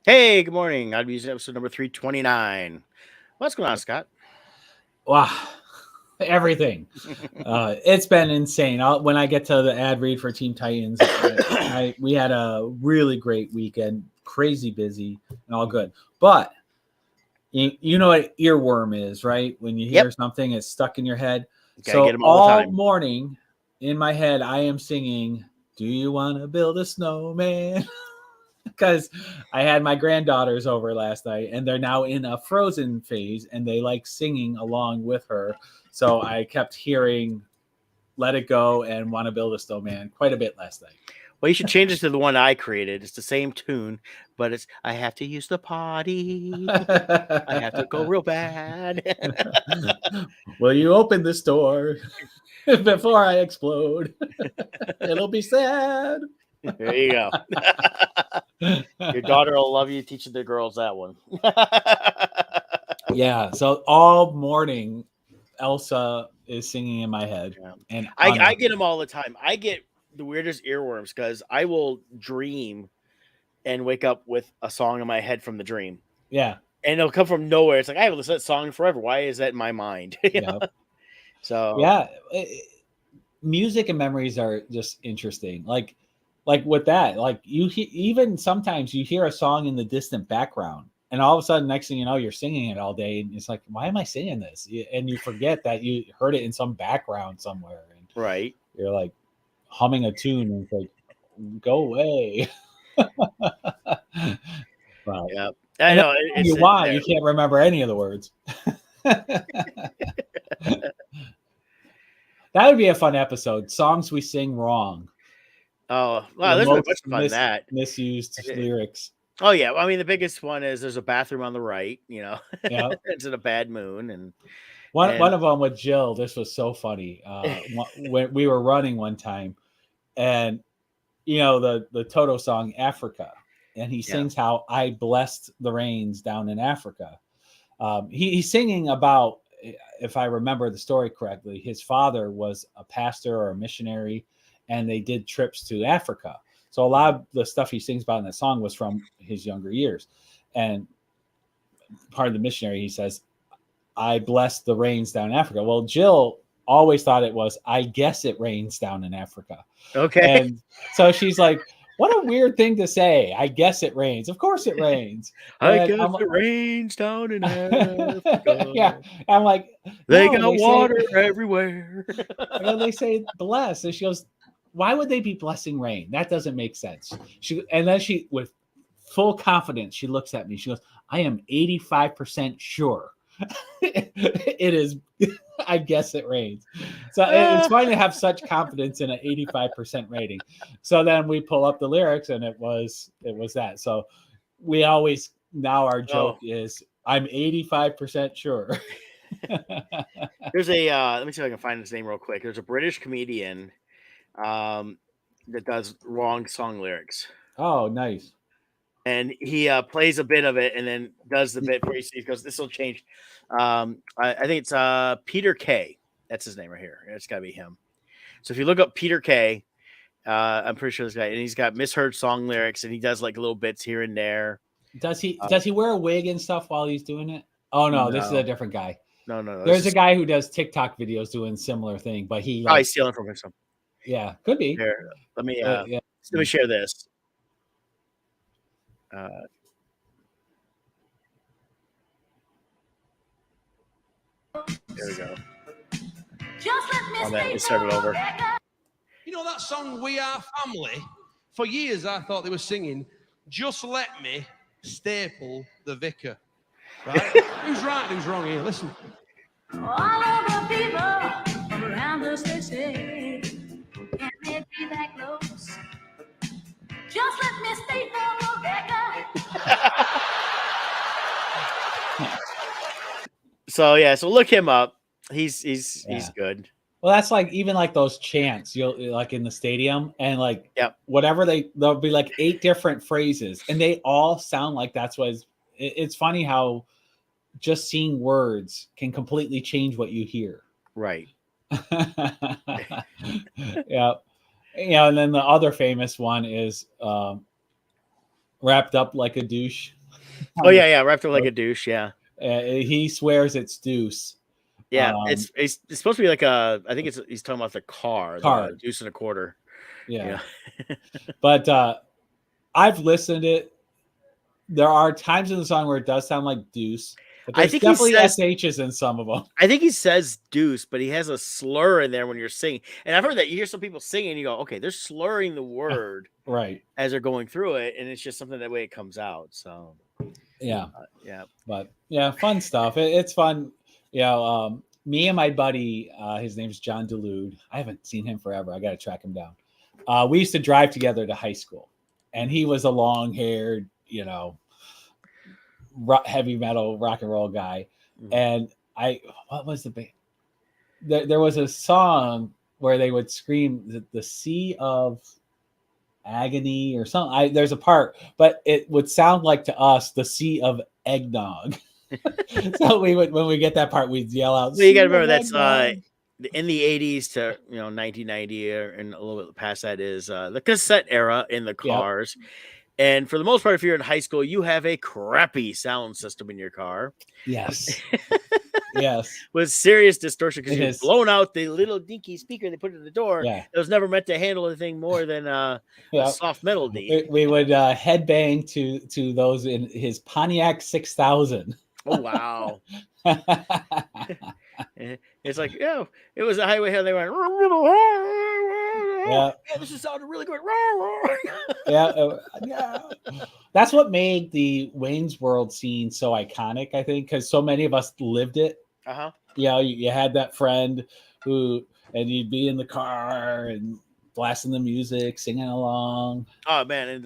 Hey, good morning. I'll be using episode number 329. What's going on, Scott? Wow, everything. It's been insane. When I get to the ad read for Team Titans, we had a really great weekend, crazy busy and all good. But you know what earworm is, right? When you hear Yep. something, it's stuck in your head. Gotta get So them all the all time. morning in my head, I am singing, "Do you want to build a snowman?" Because I had my granddaughters over last night and they're now in a Frozen phase and they like singing along with her. So I kept hearing Let It Go and Want to Build a Snowman quite a bit last night. Well, you should change it to the one I created. It's the same tune, but it's I have to use the potty. I have to go real bad. Will you open this door before I explode? It'll be sad. There you go. Your daughter will love you teaching the girls that one. Yeah. So all morning, Elsa is singing in my head. Yeah. And I get them all the time. I get the weirdest earworms because I will dream and wake up with a song in my head from the dream. Yeah. And it'll come from nowhere. It's like, I haven't listened to that song forever. Why is that in my mind? Yeah. So yeah, music and memories are just interesting. Like with that, like even sometimes you hear a song in the distant background, and all of a sudden, next thing you know, you're singing it all day, and it's like, why am I singing this? And you forget that you heard it in some background somewhere, and right, you're like humming a tune, and it's like, go away. But yeah, I and then know you want, you can't remember any of the words. That would be a fun episode. Songs we sing wrong. Oh, wow, there's been a bunch of fun in that. Misused lyrics. Oh yeah, I mean the biggest one is there's a bathroom on the right. Yeah, it's in a bad moon, and one of them with Jill. This was so funny. When we were running one time, and the Toto song Africa, and he sings how I blessed the rains down in Africa. He's singing about, if I remember the story correctly, his father was a pastor or a missionary, and they did trips to Africa. So a lot of the stuff he sings about in that song was from his younger years. And part of the missionary, he says, I blessed the rains down in Africa. Well, Jill always thought it was, I guess it rains down in Africa. Okay. And so she's like, what a weird thing to say. I guess it rains. Of course it rains. I guess it rains down in Africa. Yeah. I'm like, they got water everywhere. They say bless. And she goes, why would they be blessing rain? That doesn't make sense. And then she, with full confidence, she looks at me. She goes, I am 85% sure it is. I guess it rains. So it's fine to have such confidence in an 85% rating. So then we pull up the lyrics, and it was that. So we always, now our joke is, I'm 85% sure. There's a let me see if I can find his name real quick. There's a British comedian that does wrong song lyrics. Oh, nice. And he plays a bit of it and then does the bit where he goes, this will change. I think it's Peter K. That's his name right here. It's got to be him. So if you look up Peter K, I'm pretty sure this guy, and he's got misheard song lyrics, and he does like little bits here and there. Does he wear a wig and stuff while he's doing it? Oh no, this is a different guy. No. There's a guy who does TikTok videos doing similar thing, but he probably stealing from him. Yeah, could be. Here, let me share this. There we go. Let start it over. You know that song "We Are Family"? For years I thought they were singing "Just Let Me Staple the Vicar." Right? Who's right and who's wrong here? Listen. All of the people around us, they say, can they be that close? Just let me staple the vicar. So look him up. He's good. Well, that's like, even like those chants you'll like in the stadium, and like whatever there'll be like 8 different phrases, and they all sound like that's what it's funny how just seeing words can completely change what you hear. Right. Yeah. And then the other famous one is wrapped up like a douche. Oh yeah, wrapped up like a douche. Yeah, He swears it's deuce. yeah. It's supposed to be like a. I think he's talking about the car, the deuce and a quarter. Yeah. Yeah. But I've listened to it. There are times in the song where it does sound like deuce, but there's definitely SHs in some of them. I think he says deuce, but he has a slur in there when you're singing. And I've heard that you hear some people singing, and you go, okay, they're slurring the word right as they're going through it, and it's just something that way it comes out. So yeah, but yeah, fun stuff. It's fun. Me and my buddy, his name's John Delude. I haven't seen him forever. I got to track him down. We used to drive together to high school, and he was a long-haired, heavy metal rock and roll guy. And what was the band? There was a song where they would scream the Sea of Agony or something. There's a part, but it would sound like to us the Sea of Eggnog. So when we get that part, we'd yell out. Well, you got to remember that's in the 80s to 1990 and a little bit past that is the cassette era in the cars. Yep. And for the most part, if you're in high school, you have a crappy sound system in your car. Yes. Yes. With serious distortion because you've blown out the little dinky speaker they put in the door. Yeah. It was never meant to handle anything more than a soft metal D. We would headbang to those in his Pontiac 6000. Oh, wow. It's like, it was a highway hill. They went, this is sounding really good. Yeah. That's what made the Wayne's World scene so iconic, I think, because so many of us lived it. Uh-huh. You had that friend and you'd be in the car and blasting the music, singing along. Oh, man. And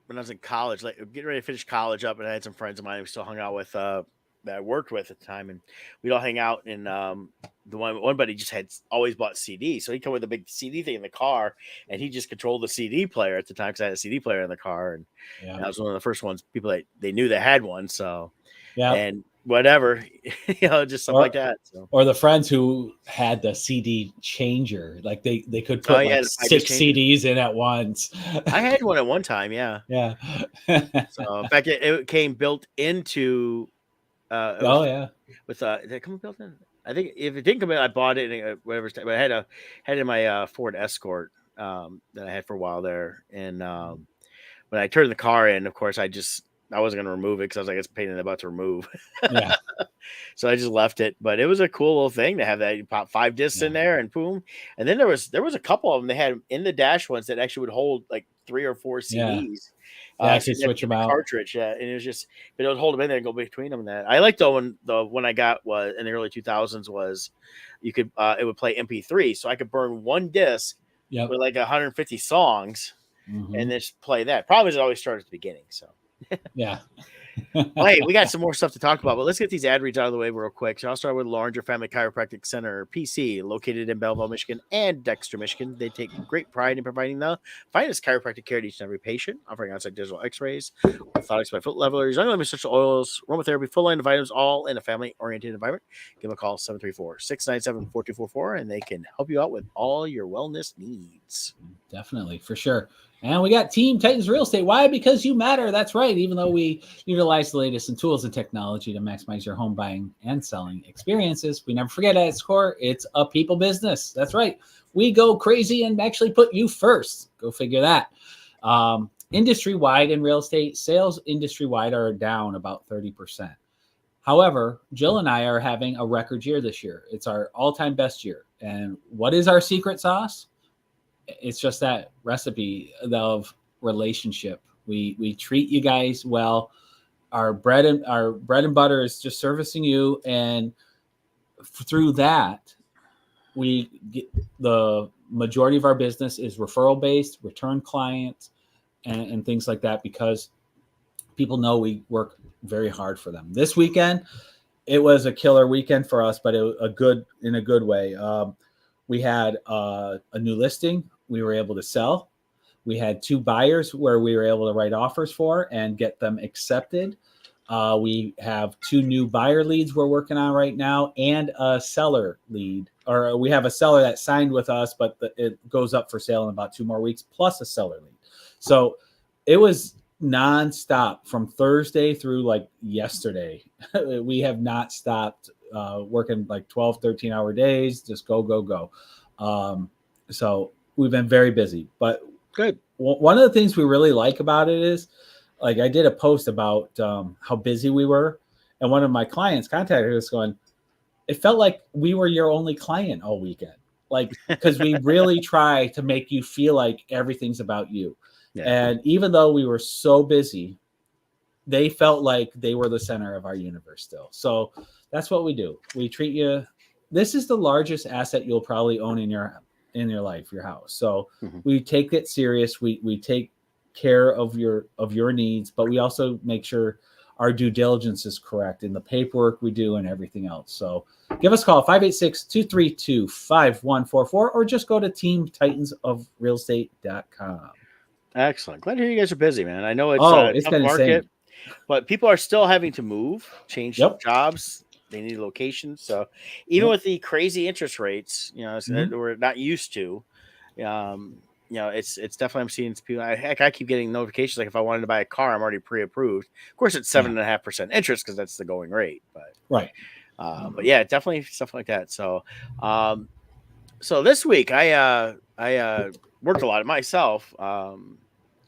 when I was in college, like getting ready to finish college up, and I had some friends of mine who still hung out with that I worked with at the time, and we'd all hang out. And the one buddy just had always bought CDs, so he'd come with a big CD thing in the car, and he just controlled the CD player at the time because I had a CD player in the car, and I was one of the first ones people that they knew they had one. So and whatever, just something like that. So. Or the friends who had the CD changer, like they could put 6 CDs in at once. I had one at one time, yeah. So in fact, it came built into. With did it come built in? I think if it didn't come in, I bought it in whatever. But I had it in my Ford Escort that I had for a while there. And when I turned the car in, of course, I wasn't going to remove it because I was like, it's a pain in the butt to remove. Yeah. So I just left it. But it was a cool little thing to have that. You pop 5 discs in there and boom. And then there was a couple of them they had in the dash ones that actually would hold like 3 or 4 CDs. I could switch them out. Cartridge, and it was just, but it would hold them in there and go between them. And that I liked the one I got was in the early 2000s was you could it would play MP3, so I could burn one disc with like 150 songs and just play that. Problem is, it always started at the beginning. So yeah. Well, hey, we got some more stuff to talk about, but let's get these ad reads out of the way real quick. So I'll start with Loringer Family Chiropractic Center, PC, located in Belleville, Michigan, and Dexter, Michigan. They take great pride in providing the finest chiropractic care to each and every patient, offering on-site digital x-rays, orthotics by foot levelers, unlimited essential oils, aromatherapy, full line of items, all in a family-oriented environment. Give them a call, 734-697-4244, and they can help you out with all your wellness needs. Definitely, for sure. And we got Team Titans Real Estate. Why? Because you matter. That's right. Even though we utilize the latest in tools and technology to maximize your home buying and selling experiences, we never forget at its core, it's a people business. That's right. We go crazy and actually put you first. Go figure that. Industry-wide in real estate, sales industry-wide are down about 30%. However, Jill and I are having a record year this year. It's our all-time best year. And what is our secret sauce? It's just that recipe of relationship. We treat you guys well. Our bread and butter is just servicing you, and through that, we get the majority of our business is referral based, return clients, and things like that because people know we work very hard for them. This weekend, it was a killer weekend for us, but in a good way. We had a new listing. We were able to sell. We had 2 buyers where we were able to write offers for and get them accepted. We have 2 new buyer leads we're working on right now and a seller lead. Or we have a seller that signed with us, but it goes up for sale in about 2 more weeks, plus a seller lead. So it was nonstop from Thursday through like yesterday. We have not stopped working like 12, 13-hour days, just go. So we've been very busy. But Good. one of the things we really like about it is, like, I did a post about how busy we were. And one of my clients contacted us going, it felt like we were your only client all weekend. Like, because we really try to make you feel like everything's about you. Yeah. And even though we were so busy, they felt like they were the center of our universe still. So that's what we do. We treat you. This is the largest asset you'll probably own in your life, your house. So we take it serious. We take care of your needs, but we also make sure our due diligence is correct in the paperwork we do and everything else. So give us a call, 586-232-5144, or just go to teamtitansofrealestate.com. Excellent. Glad to hear you guys are busy, man. I know it's it's tough been market, insane. but people are still having to move, change jobs. They need locations. So even with the crazy interest rates, that we're not used to, it's definitely, I'm seeing people. I keep getting notifications like if I wanted to buy a car, I'm already pre-approved. Of course, it's 7.5% interest because that's the going rate. But but yeah, definitely stuff like that. So, so this week I worked a lot myself, and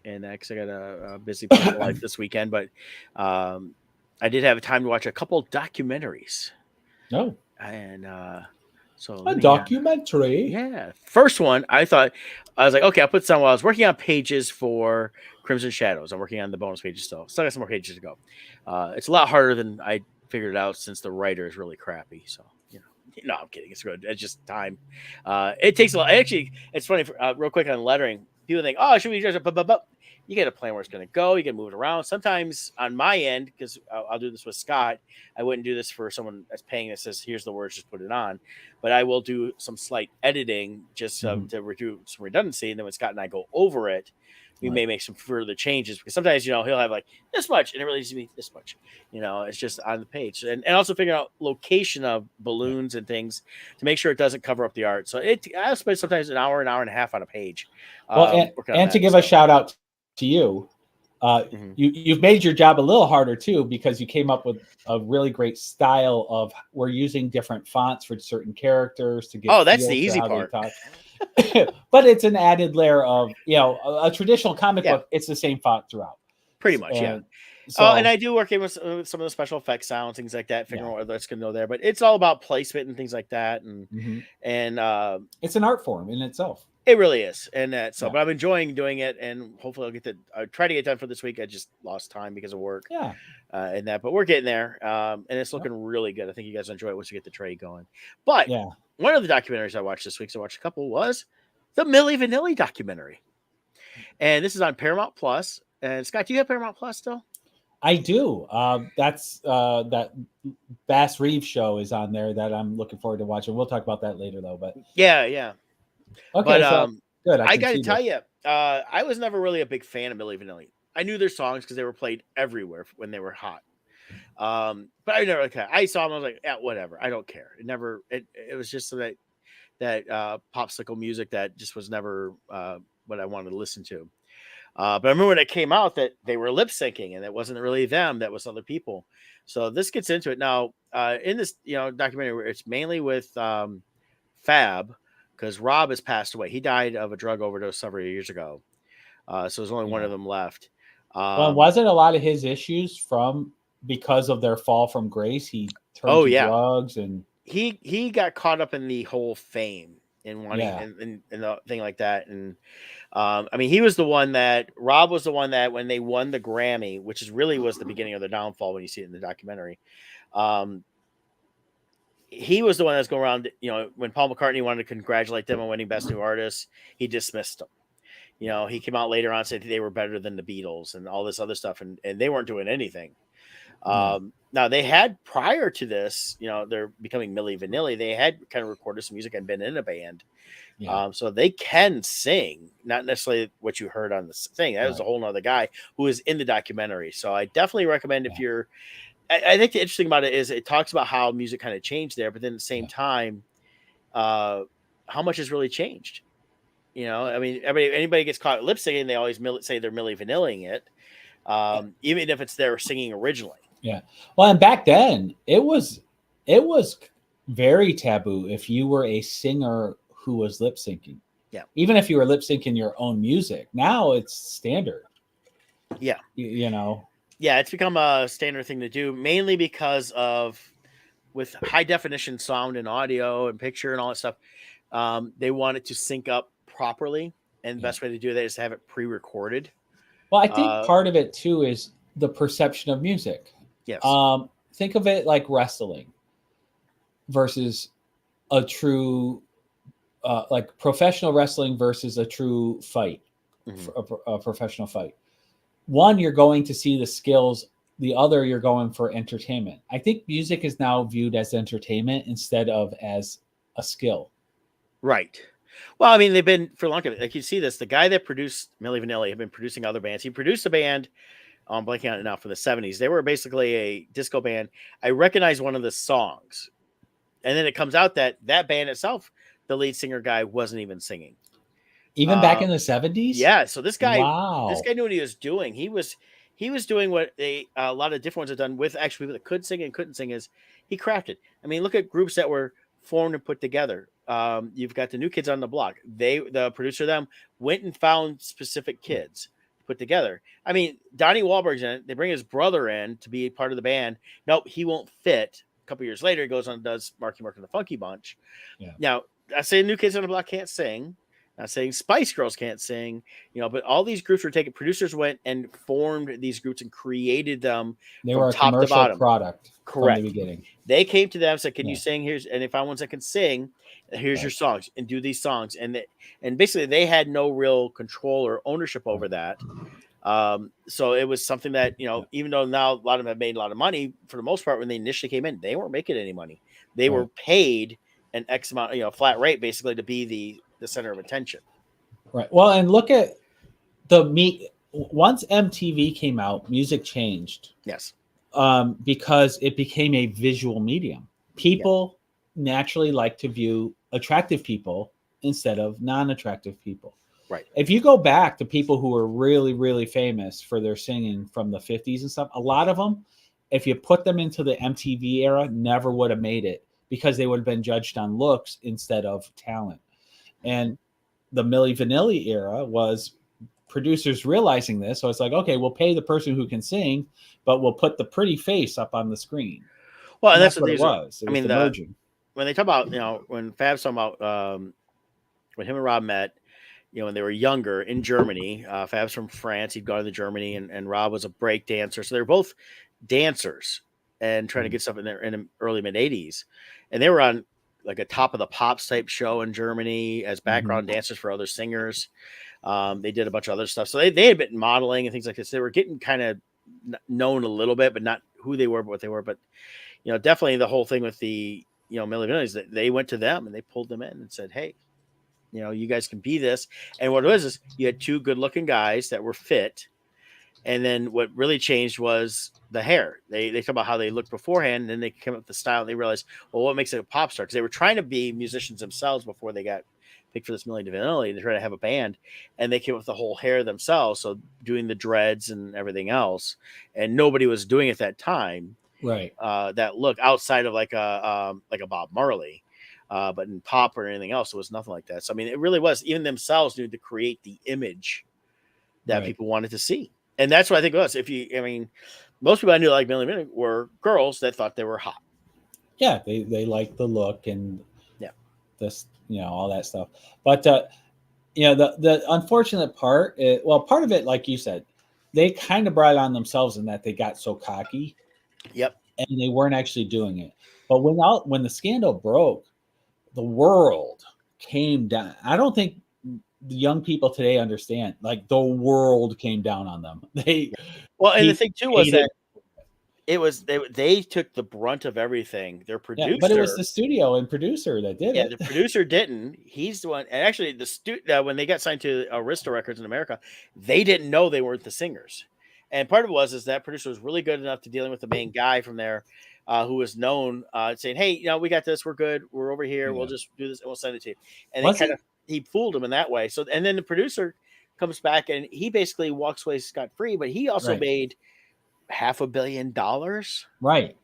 because I got a busy personal life this weekend, but I did have time to watch a couple documentaries. Oh, and so a documentary. Yeah, first one I was like, okay, I'll put some while I was working on pages for Crimson Shadows. I'm working on the bonus pages still got some more pages to go. It's a lot harder than I figured out since the writer is really crappy. So no, I'm kidding. It's good. It's just time. It takes a lot. Actually, it's funny. Real quick on lettering, people think, "Oh, should we just?" But you get a plan where it's going to go. You can move it around. Sometimes on my end, because I'll do this with Scott, I wouldn't do this for someone that's paying that says, "Here's the words, just put it on." But I will do some slight editing just to reduce some redundancy. And then when Scott and I go over it, we may make some further changes, because sometimes, he'll have like this much and it really needs to be this much, it's just on the page, and also figuring out location of balloons and things to make sure it doesn't cover up the art. So I'll spend sometimes an hour and a half on a page. And to give a shout out to you, you've made your job a little harder too, because you came up with a really great style of, we're using different fonts for certain characters to get. That's the easy part. But it's an added layer of, a traditional comic book. It's the same font throughout. Pretty much, yeah. So, and I do work in with some of the special effects sounds, things like that, figuring out where that's going to go there. But it's all about placement and things like that, and it's an art form in itself. It really is, and but I'm enjoying doing it, and hopefully I'll try to get done for this week. I just lost time because of work, and that, but we're getting there, and it's looking really good. I think you guys enjoy it once you get the trade going. But one of the documentaries I watched this week, so I watched a couple, was the Milli Vanilli documentary, and this is on Paramount Plus. And Scott, do you have Paramount Plus still? I do. That's that Bass Reeves show is on there that I'm looking forward to watching. We'll talk about that later, though. But yeah. Okay, but good. I got to tell you, I was never really a big fan of Milli Vanilli. I knew their songs because they were played everywhere when they were hot. But I never I saw them. I was like, yeah, whatever. I don't care. It was just that popsicle music that just was never what I wanted to listen to. But I remember when it came out that they were lip syncing, and it wasn't really them, that was other people. So this gets into it now. In this documentary, it's mainly with Fab, because Rob has passed away. He died of a drug overdose several years ago. So there's only one of them left. Well, wasn't a lot of his issues because of their fall from grace? He turned to drugs, and he got caught up in the whole fame and wanting and the thing like that. And I mean, Rob was the one that when they won the Grammy, which really was the beginning of the downfall when you see it in the documentary. He was the one that's going around, when Paul McCartney wanted to congratulate them on winning Best New Artist, he dismissed them. He came out later on and said they were better than the Beatles and all this other stuff, and they weren't doing anything. Now they had, prior to this, they're becoming Milli Vanilli, they had kind of recorded some music and been in a band. So they can sing, not necessarily what you heard on the thing. That was a whole nother guy who is in the documentary. So I definitely recommend if you're, I think the interesting about it is it talks about how music kind of changed there, but then at the same time, how much has really changed. I mean, anybody gets caught lip syncing, they always say they're Milli Vanilling it. even if it's their singing originally. Yeah. Well, and back then it was very taboo if you were a singer who was lip syncing. Yeah. Even if you were lip syncing your own music. Now it's standard. Yeah. You know. Yeah, it's become a standard thing to do, mainly because of with high definition sound and audio and picture and all that stuff. They want it to sync up properly, and the best way to do that is to have it pre-recorded. Well, I think part of it too is the perception of music. Yes. Think of it like wrestling versus a true, like professional wrestling versus a true fight, a professional fight. One, you're going to see the skills. The other, you're going for entertainment. I think music is now viewed as entertainment instead of as a skill. Right. Well, I mean, they've been for long. Like you see this, the guy that produced Milli Vanilli had been producing other bands. He produced a band. I'm blanking on it now from the 70s. They were basically a disco band. I recognize one of the songs. And then it comes out that that band itself, the lead singer guy wasn't even singing. Even back in the 70s? Yeah. So this guy knew what he was doing. He was doing what a lot of different ones have done with actually people that could sing and couldn't sing is he crafted. I mean, look at groups that were formed and put together. You've got the New Kids on the Block. The producer of them went and found specific kids put together. I mean, Donnie Wahlberg's in it. They bring his brother in to be part of the band. Nope, he won't fit. A couple years later, he goes on and does Marky Mark and the Funky Bunch. Yeah. Now, I say New Kids on the Block can't sing. Not saying Spice Girls can't sing, but all these groups were taken. Producers went and formed these groups and created them. They were a commercial product. Correct. From the beginning. They came to them and said, "Can you sing? And if I want that can sing, here's your songs and do these songs." And basically they had no real control or ownership over that. So it was something that, even though now a lot of them have made a lot of money, for the most part, when they initially came in, they weren't making any money. They were paid an X amount, flat rate basically to be the center of attention. Right. Well, and look at once MTV came out, music changed. Yes. Because it became a visual medium. People naturally like to view attractive people instead of non-attractive people. Right. If you go back to people who were really, really famous for their singing from the 50s and stuff, a lot of them, if you put them into the MTV era, never would have made it because they would have been judged on looks instead of talent. And the Milli Vanilli era was producers realizing this. So it's like, okay, we'll pay the person who can sing, but we'll put the pretty face up on the screen. Well, and that's what it was. I mean, the merging. When they talk about, when Fab's talking about when him and Rob met, when they were younger in Germany, Fab's from France. He'd gone to Germany, and Rob was a break dancer. So they're both dancers and trying to get stuff in there in the early mid 80s. And they were on like a Top of the Pops type show in Germany as background dancers for other singers. They did a bunch of other stuff. So they had been modeling and things like this. They were getting kind of known a little bit, but not who they were, but what they were. But, definitely the whole thing with the, Milli Vanilli is that they went to them and they pulled them in and said, hey, you guys can be this. And what it was is you had two good looking guys that were fit. And then what really changed was the hair. They talk about how they looked beforehand, and then they came up with the style, and they realized, well, what makes it a pop star? Because they were trying to be musicians themselves before they got picked for this Milli Vanilli. They tried to have a band, and they came up with the whole hair themselves, so doing the dreads and everything else. And nobody was doing it at that time, right? That look outside of like a Bob Marley, but in pop or anything else, it was nothing like that. So I mean, it really was. Even themselves needed to create the image that people wanted to see. And that's what I think it was. Most people I knew like Milli Vanilli were girls that thought they were hot. Yeah, they liked the look and this, all that stuff. But the unfortunate part, part of it, like you said, they kind of brought it on themselves in that they got so cocky. Yep. And they weren't actually doing it. But when the scandal broke, the world came down. I don't think the young people today understand, like the world came down on them. And the thing too was that it was they took the brunt of everything. Their producer, but it was the studio and producer that did it. Yeah, the producer didn't. He's the one. And actually, when they got signed to Arista Records in America, they didn't know they weren't the singers. And part of it was that producer was really good enough to dealing with the main guy from there, who was known, saying, "Hey, we got this. We're good. We're over here. We'll just do this and we'll send it to you." And he fooled him in that way. So, and then the producer comes back, and he basically walks away scot free. But he also Right. made $500 million. Right.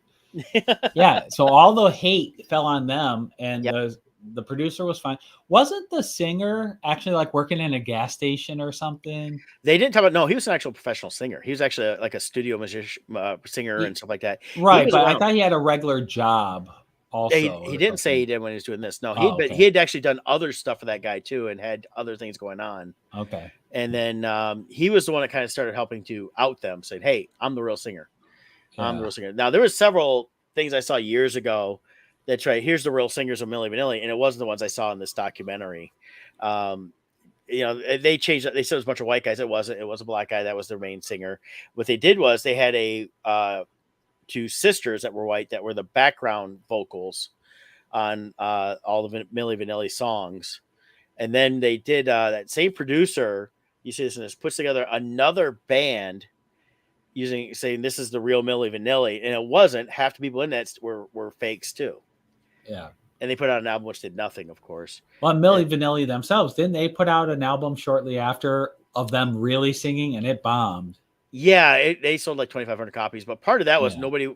Yeah. So all the hate fell on them, and Yep. the producer was fine. Wasn't the singer actually like working in a gas station or something? They didn't talk about. No, he was an actual professional singer. He was actually like a studio musician, singer, and stuff like that. He Right, was but I around. thought he had a regular job also. He or didn't say something. he did when he was doing this. No, Oh, okay. he had actually done other stuff for that guy too, and had other things going on. Okay. And then he was the one that kind of started helping to out them, saying, "Hey, I'm the real singer. I'm the Yeah. real singer." Now there was several things I saw years ago that's right. Here's the real singers of Milli Vanilli, and it wasn't the ones I saw in this documentary. You know, they changed it. They said it was a bunch of white guys. It wasn't. It was a black guy that was their main singer. What they did was they had two sisters that were white that were the background vocals on all the Milli Vanilli songs. And then they did that same producer, you see this in this, puts together another band saying this is the real Milli Vanilli, and it wasn't. Half the people in that were fakes too. Yeah. And they put out an album which did nothing, of course. Well, Milli Vanilli themselves, didn't they put out an album shortly after of them really singing, and it bombed? Yeah, they sold like 2,500 copies, but part of that was nobody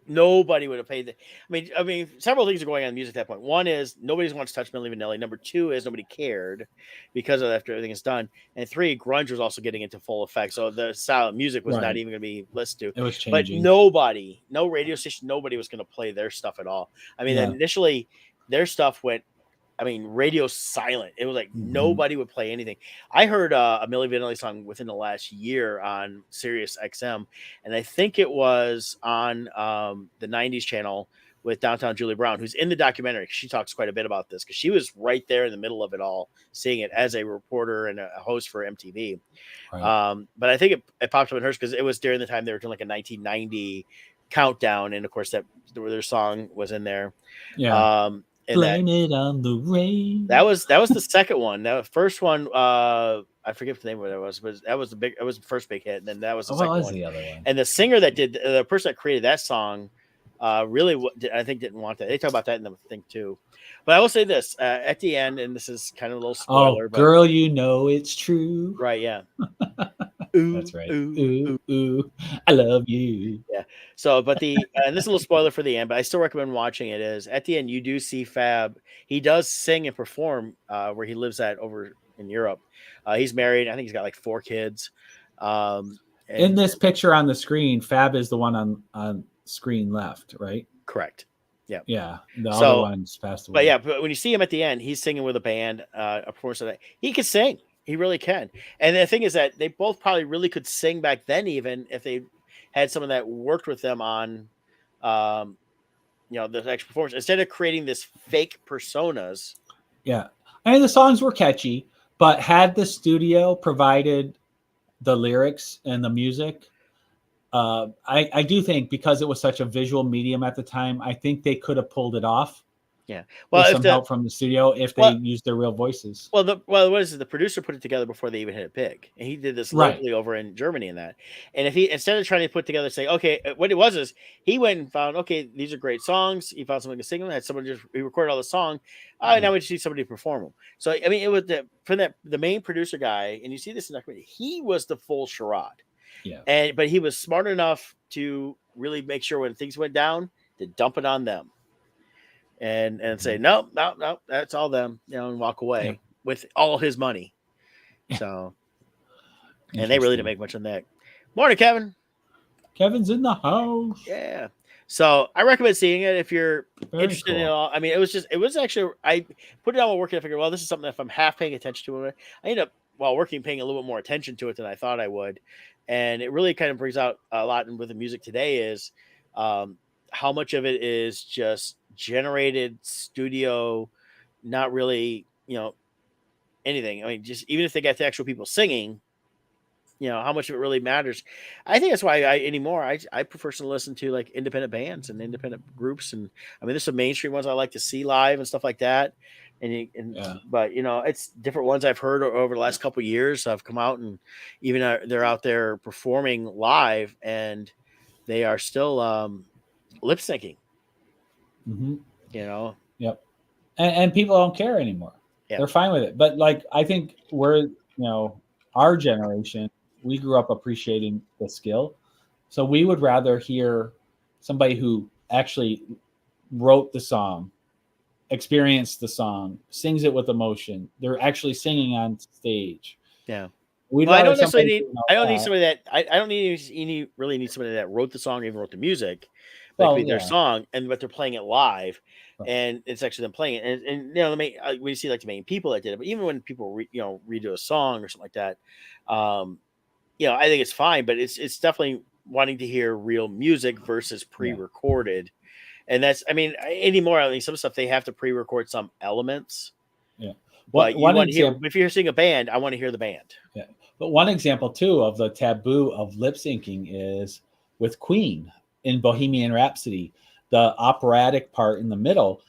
would have paid. I mean, several things are going on in music at that point. One is nobody wants to touch Milli Vanilli. Number two is nobody cared because of after everything is done. And three, grunge was also getting into full effect, so the style of music was not even going to be listened to. It was changing. But no radio station, nobody was going to play their stuff at all. I mean, initially their stuff went. I mean, radio silent. It was like nobody would play anything. I heard a Milli Vanilli song within the last year on Sirius XM, and I think it was on the 90s channel with Downtown Julie Brown, who's in the documentary. She talks quite a bit about this because she was right there in the middle of it all, seeing it as a reporter and a host for MTV. Right. But I think it popped up in hers because it was during the time they were doing like a 1990 countdown, and of course their song was in there. Yeah. Blame it on the rain. That was the second one. That first one, I forget the name of what it was, but that was the first big hit, and then that was the second one. The other one. And the singer that did the person that created that song, really, I think didn't want that. They talk about that in the thing too. But I will say this at the end, and this is kind of a little spoiler. Oh, girl, you know it's true. Right? Yeah. Ooh, that's right. Ooh, I love you. Yeah. So, but and this is a little spoiler for the end, but I still recommend watching it. Is at the end you do see Fab. He does sing and perform where he lives at over in Europe. He's married. I think he's got like 4 kids. In this picture on the screen, Fab is the one on screen left, right? Correct. Yeah. Yeah. The other one's passed away. But yeah, but when you see him at the end, he's singing with a band, a performance of that. He can sing. He really can. And the thing is that they both probably really could sing back then, even if they had someone that worked with them on, the actual performance, instead of creating this fake personas. Yeah. I mean, the songs were catchy, but had the studio provided the lyrics and the music, I do think because it was such a visual medium at the time, I think they could have pulled it off. Yeah, well, with some help from the studio if they used their real voices. What is it? The producer put it together before they even hit it big, and he did this locally over in Germany and that. And if he instead of trying to put together, say, okay, what it was is he went and found, okay, these are great songs. He found someone to sing them. Had someone he recorded all the song. Now we just need somebody to perform them. So I mean, it was the main producer guy, and you see this in the documentary. He was the full charade. Yeah, but he was smart enough to really make sure when things went down to dump it on them. And say, no, that's all them, and walk away with all his money. So, and they really didn't make much on that. Morning, Kevin. Kevin's in the house. Yeah. So I recommend seeing it if you're interested in it all. I mean, it was actually, I put it on while working. I figured, well, this is something that if I'm half paying attention to it, I ended up while working paying a little bit more attention to it than I thought I would. And it really kind of brings out a lot with the music today is how much of it is just generated studio, not really, anything. I mean, just even if they got the actual people singing, how much of it really matters. I think that's why I prefer to listen to like independent bands and independent groups. And I mean, there's some mainstream ones I like to see live and stuff like that. But it's different ones I've heard over the last couple of years have come out, and even they're out there performing live and they are still lip syncing. Mm-hmm. Yep. And people don't care anymore. They're fine with it. But like, I think we're our generation, we grew up appreciating the skill. So we would rather hear somebody who actually wrote the song, experienced the song, sings it with emotion. They're actually singing on stage. Yeah. We'd Well, I rather don't necessarily somebody need. who knows I don't need that. somebody that. I don't need. You need really need somebody that wrote the song, even wrote the music. But it Well, could be their yeah. song, and but they're playing it live, Right. and it's actually them playing it. And you know, we see like the main people that did it. But even when people redo a song or something like that, I think it's fine. But it's definitely wanting to hear real music versus pre-recorded, and that's. I mean, anymore. I mean, some stuff they have to pre-record some elements. Yeah. But you One want to hear example, if you're seeing a band, I want to hear the band. yeah. But one example too of the taboo of lip syncing is with Queen in Bohemian Rhapsody, the operatic part in the middle.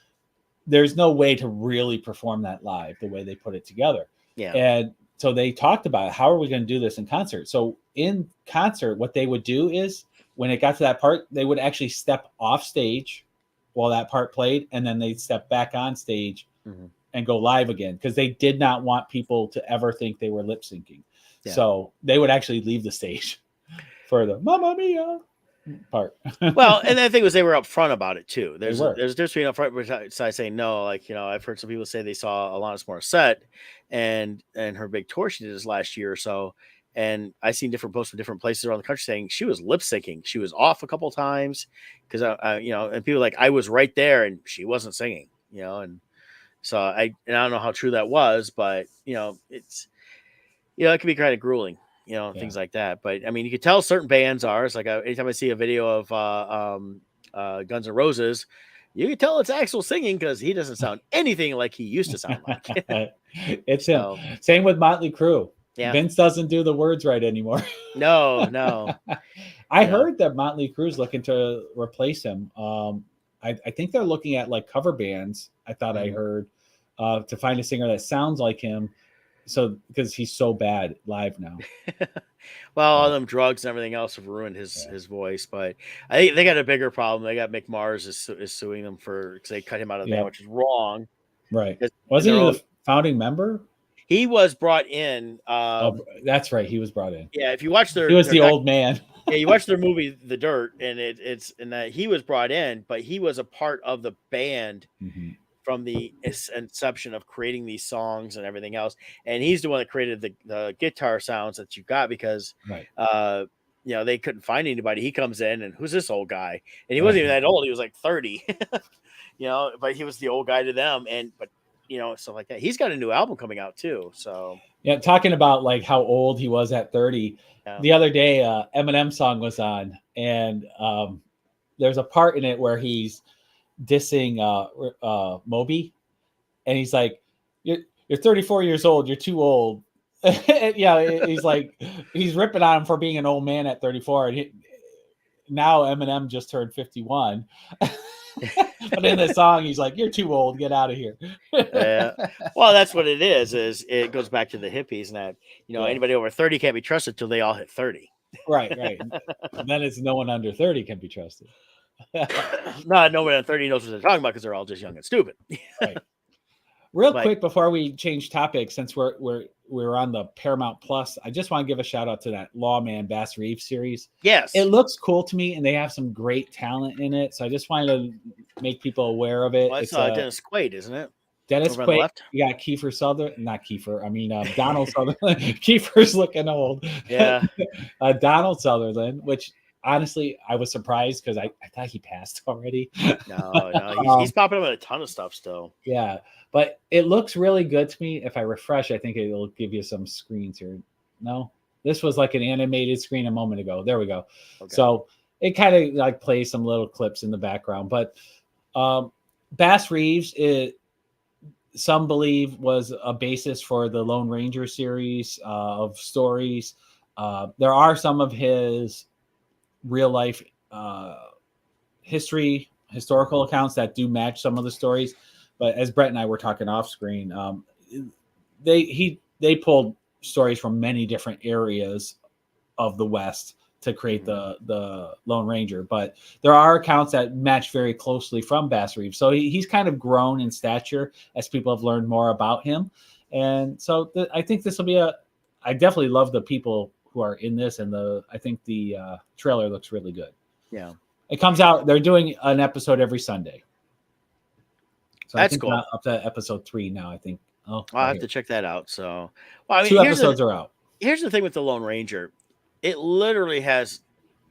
There's no way to really perform that live the way they put it together. Yeah. And so they talked about how are we going to do this in concert? So in concert, what they would do is when it got to that part, they would actually step off stage while that part played, and then they'd step back on stage and go live again because they did not want people to ever think they were lip syncing. Yeah. So they would actually leave the stage for the Mamma Mia part. Well, and the thing was they were upfront about it too. There's a difference between upfront besides saying no. Like, I've heard some people say they saw Alanis Morissette and her big tour she did this last year or so. And I seen different posts from different places around the country saying she was lip syncing. She was off a couple of times because and people like I was right there and she wasn't singing, and so I don't know how true that was, but it's it can be kind of grueling, things like that. But I mean, you could tell certain bands are. It's like anytime I see a video of Guns N' Roses, you can tell it's Axl singing because he doesn't sound anything like he used to sound like. It's him. Same with Motley Crue. Yeah. Vince doesn't do the words right anymore. No. I heard that Motley Crue's looking to replace him. I think they're looking at like cover bands. I thought I heard to find a singer that sounds like him. So because he's so bad live now. Well, all them drugs and everything else have ruined his voice. But I think they got a bigger problem. They got Mick Mars is suing them because they cut him out of the band, which is wrong. Right? Wasn't he the founding member? He was brought in. That's right. He was brought in. Yeah, if you watch he was the old man. Yeah, you watch their movie The Dirt, and it's in that he was brought in, but he was a part of the band from the inception of creating these songs and everything else. And he's the one that created the guitar sounds that you got because they couldn't find anybody. He comes in and who's this old guy? And he wasn't even that old. He was like 30, but he was the old guy to them. But stuff like that. He's got a new album coming out too. So yeah, talking about like how old he was at 30. Yeah. The other day, Eminem song was on, and there's a part in it where he's dissing Moby, and he's like, "You're 34 years old. You're too old." Yeah, he's like, he's ripping on him for being an old man at 34, and now Eminem just turned 51. But in the song, he's like, "You're too old. Get out of here." Well, that's what it is. Is it goes back to the hippies and that anybody over 30 can't be trusted till they all hit 30. Right. And then it's no one under 30 can be trusted. No, nobody under 30 knows what they're talking about because they're all just young and stupid. Right. Real quick before we change topics, since we're on the Paramount Plus, I just want to give a shout out to that Lawman Bass Reeves series. Yes, it looks cool to me, and they have some great talent in it. So I just wanted to make people aware of it. Well, it's Dennis Quaid, isn't it? Dennis Quaid. You got Kiefer Sutherland, not Kiefer. I mean Donald Sutherland. Kiefer's looking old. Yeah, Donald Sutherland, which. Honestly, I was surprised because I thought he passed already. No, he's popping up in a ton of stuff still. Yeah, but it looks really good to me. If I refresh, I think it'll give you some screens here. No, this was like an animated screen a moment ago. There we go. Okay. So it kind of like plays some little clips in the background. But Bass Reeves, some believe was a basis for the Lone Ranger series of stories. There are some of his real life historical accounts that do match some of the stories, but as Brett and I were talking off screen, they pulled stories from many different areas of the West to create the Lone Ranger, but there are accounts that match very closely from Bass Reeves, so he's kind of grown in stature as people have learned more about him, and so I think this will be a I definitely love the people who are in this, and I think the trailer looks really good. Yeah, it comes out. They're doing an episode every Sunday. So that's I think cool. up to episode 3 now. I think. Oh, I'll have to check that out. So, well, I mean, 2 episodes are out. Here's the thing with the Lone Ranger. It literally has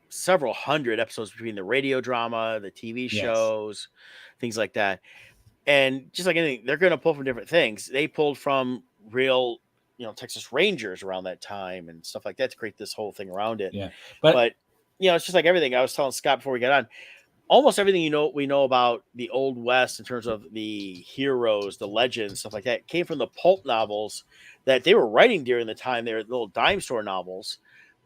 several hundred episodes between the radio drama, the TV shows, things like that. And just like anything, they're going to pull from different things. They pulled from real, Texas Rangers around that time and stuff like that to create this whole thing around it. Yeah. But it's just like everything. I was telling Scott before we got on, almost everything we know about the Old West in terms of the heroes, the legends, stuff like that, came from the pulp novels that they were writing during the time. They were little dime store novels.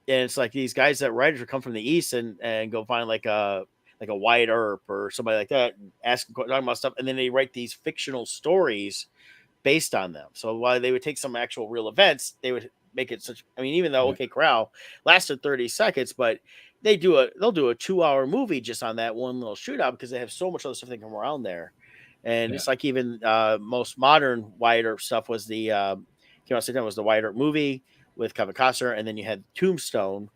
And it's like these guys that writers would come from the East and go find like a Wyatt Earp or somebody like that, talking about stuff, and then they write these fictional stories based on them. So while they would take some actual real events, they would make it such. I mean, even though OK Corral lasted 30 seconds, but they'll do a 2-hour movie just on that one little shootout because they have so much other stuff that come around there. And it's like even most modern Wyatt Earp stuff was the was the Wyatt Earp movie with Kevin Costner, and then you had Tombstone.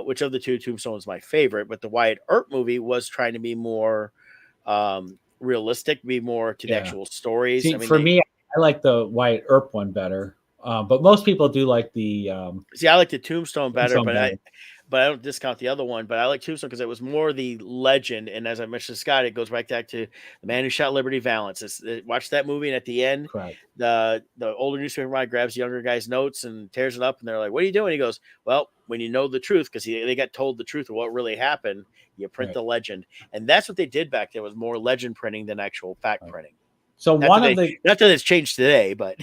Which of the two, Tombstone is my favorite, but the Wyatt Earp movie was trying to be more realistic, be more to the actual stories. See, for me, I like the Wyatt Earp one better, but most people do like the. I like the Tombstone better, but I don't discount the other one. But I like Tombstone because it was more the legend, and as I mentioned to Scott, it goes right back to The Man Who Shot Liberty Valance. Watch that movie, and at the end, the older newspaper guy grabs the younger guy's notes and tears it up, and they're like, "What are you doing?" He goes, "Well, when you know the truth, because they got told the truth of what really happened, you print the legend." And that's what they did back then, was more legend printing than actual fact printing. So not that it's changed today, but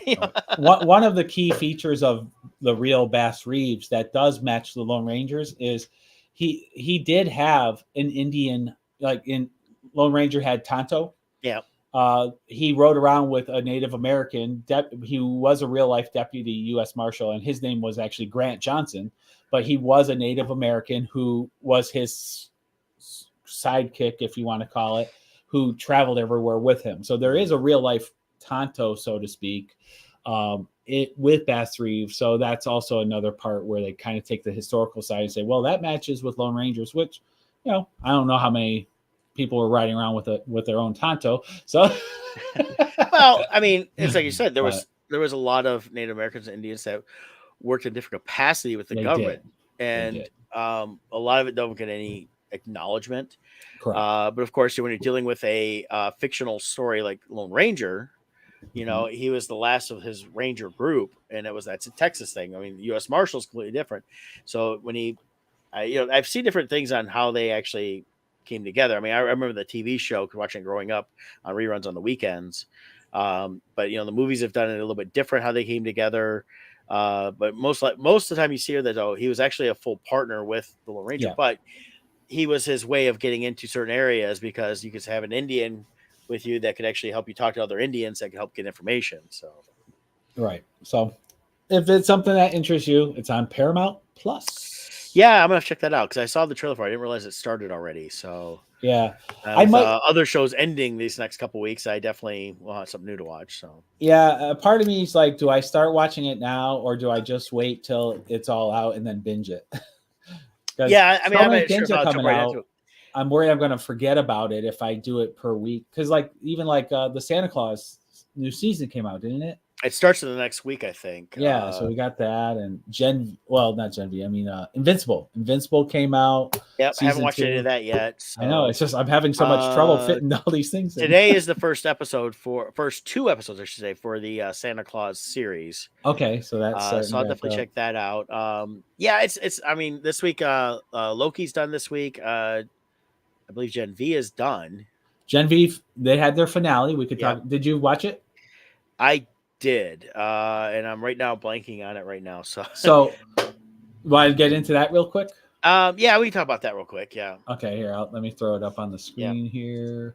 one of the key features of the real Bass Reeves that does match the Lone Rangers is he did have an Indian, like in Lone Ranger had Tonto. Yeah. He rode around with a Native American. He was a real life deputy U.S. Marshal, and his name was actually Grant Johnson, but he was a Native American who was his sidekick, if you want to call it, who traveled everywhere with him. So there is a real life Tonto, so to speak, with Bass Reeves. So that's also another part where they kind of take the historical side and say, well, that matches with Lone Rangers, which, I don't know how many people were riding around with their own Tonto. So, well, I mean, it's like you said, there was a lot of Native Americans and Indians that worked in different capacity with the government, and a lot of it don't get any acknowledgement. But of course, when you're dealing with a fictional story like Lone Ranger, he was the last of his Ranger group, and that's a Texas thing. I mean, the U.S. Marshal is completely different. So when I've seen different things on how they actually came together. I mean, I remember the TV show, watching it growing up on reruns on the weekends. But the movies have done it a little bit different how they came together. But most of the time you see that he was actually a full partner with the Lone Ranger, but he was his way of getting into certain areas because you could have an Indian with you that could actually help you talk to other Indians that could help get information. So, So if it's something that interests you, it's on Paramount Plus. Yeah, I'm gonna check that out because I saw the trailer for it. I didn't realize it started already. So I might other shows ending these next couple weeks. I definitely will have something new to watch. So a part of me is like, do I start watching it now or do I just wait till it's all out and then binge it? Yeah, I mean, I'm not sure if I'll jump right into it. I'm worried I'm going to forget about it if I do it per week. Because even the Santa Claus new season came out, didn't it? It starts in the next week, I think. Yeah, so we got that, and not Gen V. I mean, Invincible. Invincible came out. Yep, I haven't watched any of that yet. So. I know, it's just I'm having so much trouble fitting all these things in. Today is the first two episodes, I should say, for the Santa Claus series. Okay, so that's so I'll definitely check that out. It's. I mean, this week Loki's done. This week, I believe Gen V is done. Gen V, they had their finale. We could talk. Did you watch it? I did, and I'm right now blanking on it right now. So want to get into that real quick? We can talk about that real quick. Yeah. Okay, here, let me throw it up on the screen here.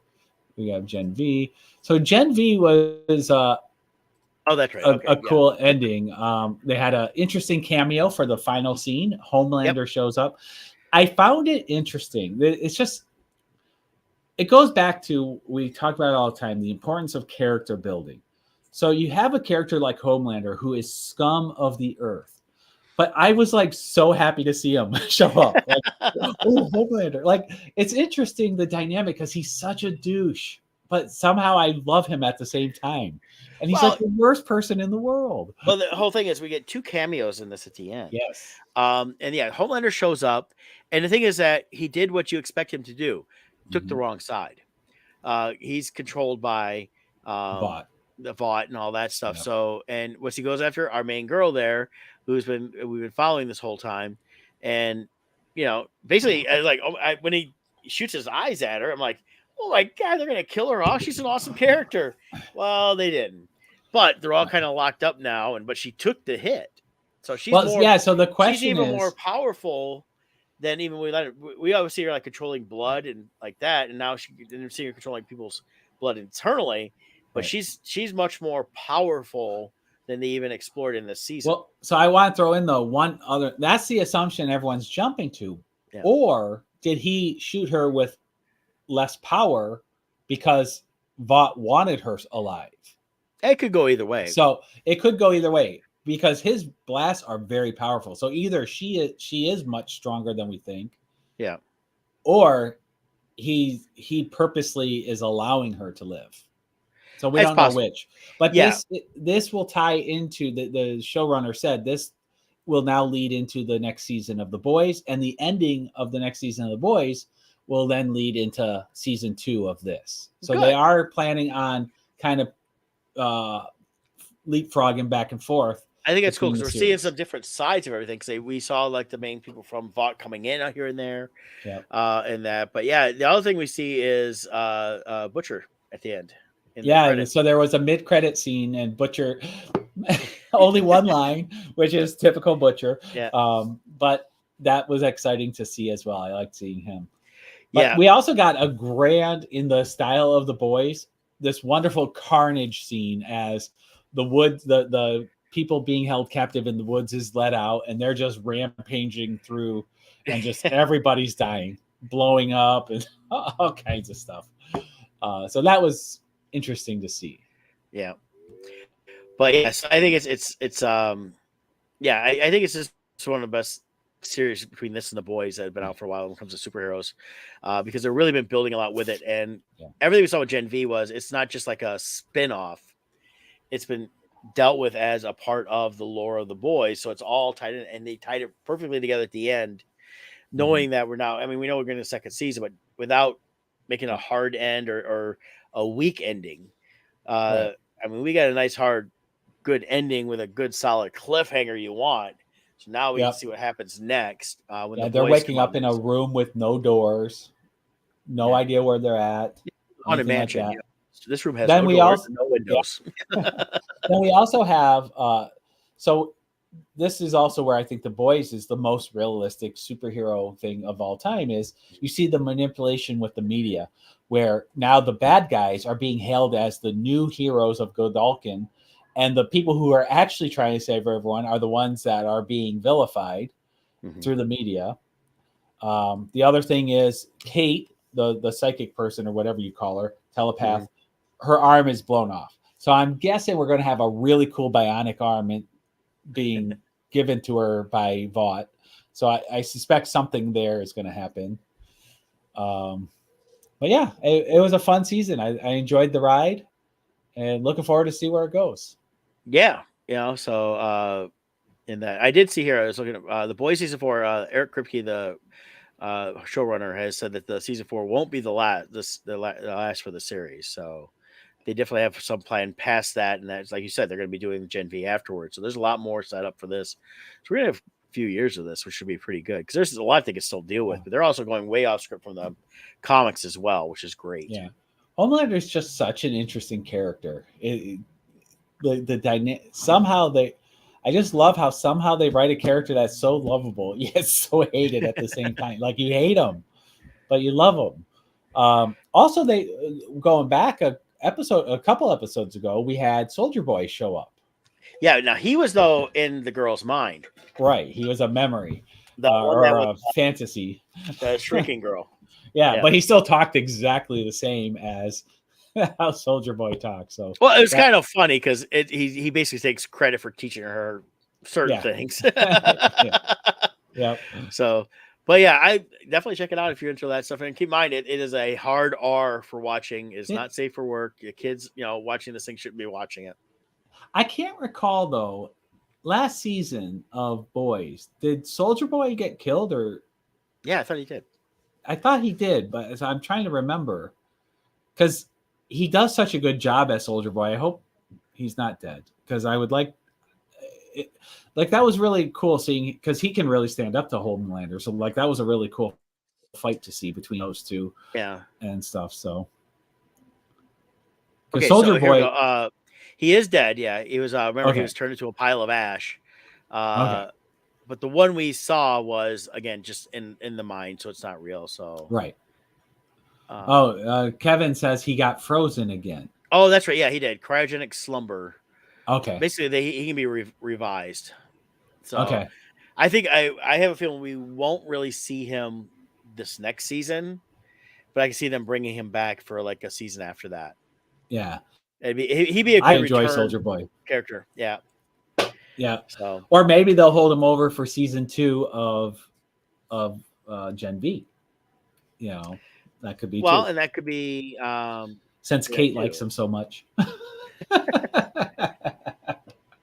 We have Gen V. So Gen V was that's right. A cool ending. They had an interesting cameo for the final scene. Homelander shows up. I found it interesting. It's just, it goes back to, we talk about it all the time, the importance of character building. So you have a character like Homelander who is scum of the earth, but I was like so happy to see him show up. Like, oh, Homelander. Like, it's interesting the dynamic because he's such a douche, but somehow I love him at the same time. And he's like the worst person in the world. Well, the whole thing is we get 2 cameos in this at the end. Yes. And yeah, Homelander shows up, and the thing is that he did what you expect him to do. Took the wrong side. He's controlled by Vought. the Vought and all that stuff. Yep. So, and what's he goes after? Our main girl there, we've been following this whole time, and basically, when he shoots his eyes at her, I'm like, oh my god, they're gonna kill her off. She's an awesome character. Well, they didn't, but they're all kind of locked up now. But she took the hit, so she's So the question she's even is more powerful than even we let her. We always see her like controlling blood and like that, and now she didn't see her controlling people's blood internally. But she's much more powerful than they even explored in this season. Well, so I want to throw in the one other. That's the assumption everyone's jumping to. Yeah. Or did he shoot her with less power because Vought wanted her alive? It could go either way. So it could go either way because his blasts are very powerful. So either she is much stronger than we think. Yeah. Or he purposely is allowing her to live. So we don't possible. know which. But this will tie into the showrunner said this will now lead into the next season of The Boys, and the ending of the next season of The Boys will then lead into season 2 of this. So they are planning on kind of leapfrogging back and forth. I think it's cool because we're seeing some different sides of everything. Because we saw like the main people from Vought coming in out here and there, and that. But yeah, the other thing we see is Butcher at the end. So there was a mid-credit scene, and Butcher only one line, which is typical Butcher. Yeah. But that was exciting to see as well. I liked seeing him. But we also got a grand, in the style of The Boys, this wonderful carnage scene as the woods, the people being held captive in the woods is let out, and they're just rampaging through, and just everybody's dying, blowing up, and all kinds of stuff. So that was interesting to see. Yeah. But yes, I think it's I think it's just one of the best series between this and The Boys that have been out for a while when it comes to superheroes, because they've really been building a lot with it. And everything we saw with Gen V it's not just like a spin-off. It's been dealt with as a part of the lore of The Boys. So it's all tied in, and they tied it perfectly together at the end, knowing that we know we're getting a second season, but without making a hard end or a weak ending. We got a nice, hard, good ending with a good, solid cliffhanger you want. So now we can see what happens next. When they're waking up in a room with no doors, no idea where they're at. Haunted mansion. Like so this room has no doors and no windows. Then we also have so this is also where I think The Boys is the most realistic superhero thing of all time. Is you see the manipulation with the media, where now the bad guys are being hailed as the new heroes of Godalkin, and the people who are actually trying to save everyone are the ones that are being vilified through the media. The other thing is Kate, the psychic person or whatever you call her, telepath, her arm is blown off. So I'm guessing we're going to have a really cool bionic arm being given to her by Vought. So I suspect something there is going to happen. But yeah, it was a fun season. I enjoyed the ride, and looking forward to see where it goes. Yeah, so in that I did see here, I was looking at The Boys season 4. Eric Kripke, the showrunner, has said that the season 4 won't be the last for the series. So they definitely have some plan past that, and that's like you said, they're going to be doing Gen V afterwards. So there's a lot more set up for this. So we're going to have a few years of this, which should be pretty good because there's a lot they can still deal with, but they're also going way off script from the comics as well, which is great. Yeah, Homelander is just such an interesting character. The dynamic somehow I just love how somehow they write a character that's so lovable yet so hated at the same time. Like you hate him, but you love him. Also, they going back a couple episodes ago, we had Soldier Boy show up. Yeah, now he was though in the girl's mind. Right, he was a memory or a fantasy. The shrinking girl. Yeah, but he still talked exactly the same as how Soldier Boy talks. So it was kind of funny because he basically takes credit for teaching her certain Yeah. things. Yeah. So, but yeah, I definitely check it out if you're into that stuff. And keep in mind, it is a hard R for watching. It's not safe for work. Your kids, watching this thing shouldn't be watching it. I can't recall though. Last season of Boys, did Soldier Boy get killed or? Yeah, I thought he did. I thought he did, but I'm trying to remember because he does such a good job as Soldier Boy. I hope he's not dead because I would like that was really cool seeing because he can really stand up to Homelander. So like that was a really cool fight to see between those two. Yeah, and stuff. So okay, Soldier so here we Boy, go. He is dead. Yeah, he was. Remember, he Okay. was turned into a pile of ash. Okay. But the one we saw was again just in the mind, so it's not real. So right. Kevin says he got frozen again. Oh, that's right. Yeah, he did cryogenic slumber. Okay. Basically, he can be revised. So Okay. I think I have a feeling we won't really see him this next season, but I can see them bringing him back for like a season after that. Yeah. He'd be a good I enjoy return Soldier Boy character. Yeah. Yeah. So or maybe they'll hold him over for season 2 of Gen V. That could be well, too. and that could be Since yeah, Kate too. likes him so much.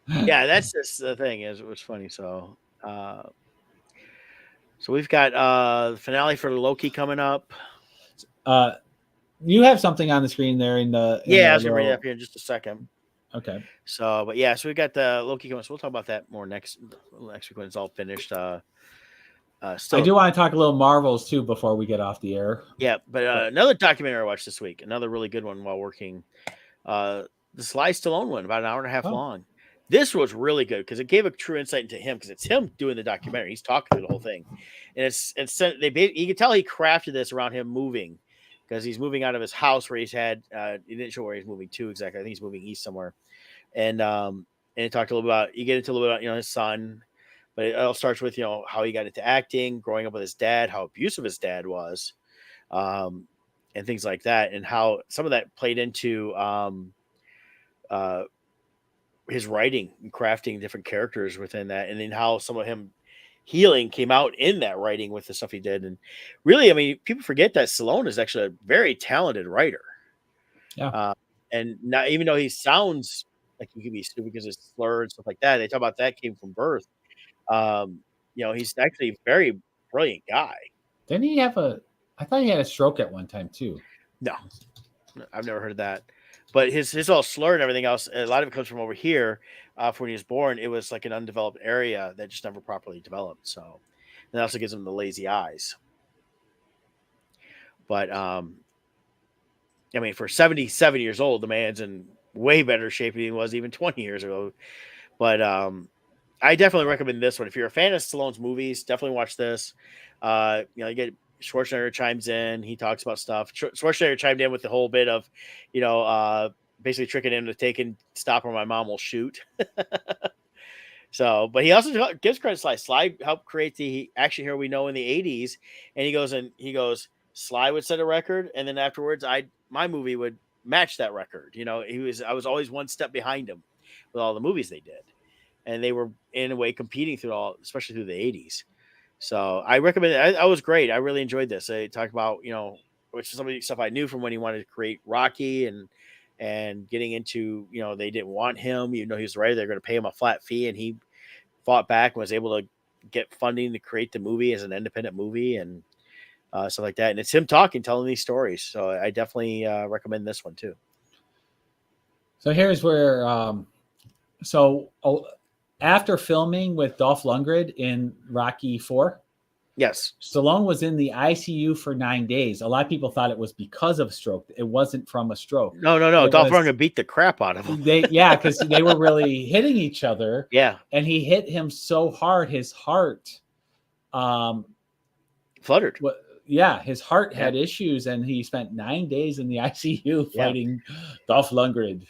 Yeah, that's just the thing. Is it was funny. So we've got the finale for Loki coming up. You have something on the screen there in the I was gonna bring it up here in just a second. Okay. So, but yeah, so we got the Loki coming. So we'll talk about that more next week when it's all finished. I do want to talk a little Marvels too before we get off the air. Yeah, but another documentary I watched this week, another really good one while working. The Sly Stallone one, about an hour and a half long. This was really good because it gave a true insight into him because it's him doing the documentary. He's talking through the whole thing, and you can tell he crafted this around him moving because he's moving out of his house where he's had. He didn't show where he's moving to exactly. I think he's moving east somewhere, and it talked a little bit about. You get into a little bit about his son. But it all starts with, how he got into acting, growing up with his dad, how abusive his dad was, and things like that, and how some of that played into his writing and crafting different characters within that, and then how some of him healing came out in that writing with the stuff he did. And really, I mean, people forget that Stallone is actually a very talented writer. Yeah. And not even though he sounds like he could be stupid because of slur and stuff like that, they talk about that came from birth. He's actually a very brilliant guy. Didn't he have I thought he had a stroke at one time too. No, I've never heard of that. But his all slur and everything else, a lot of it comes from over here. For when he was born, it was like an undeveloped area that just never properly developed. So that also gives him the lazy eyes. But I mean, for 77 years old, the man's in way better shape than he was even 20 years ago. But I definitely recommend this one. If you're a fan of Stallone's movies, definitely watch this. You get Schwarzenegger chimes in. He talks about stuff. Schwarzenegger chimed in with the whole bit of, basically tricking him to stop or my mom will shoot. So, but he also gives credit to Sly. Sly helped create the action hero we know in the 80s. And he goes, Sly would set a record. And then afterwards, my movie would match that record. I was always one step behind him with all the movies they did. And they were in a way competing especially through the 80s. So I recommend it. I was great. I really enjoyed this. I talked about, which is some of the stuff I knew from when he wanted to create Rocky and getting into, they didn't want him, even though he was the writer, they're going to pay him a flat fee. And he fought back and was able to get funding to create the movie as an independent movie and stuff like that. And it's him telling these stories. So I definitely recommend this one too. So here's where, after filming with Dolph Lundgren in Rocky 4, yes, Stallone was in the ICU for 9 days. A lot of people thought it was because of stroke. It wasn't from a stroke. No. Dolph Lundgren beat the crap out of him. Because they were really hitting each other. Yeah, and he hit him so hard, his heart fluttered. His heart had issues, and he spent 9 days in the ICU fighting Dolph Lundgren.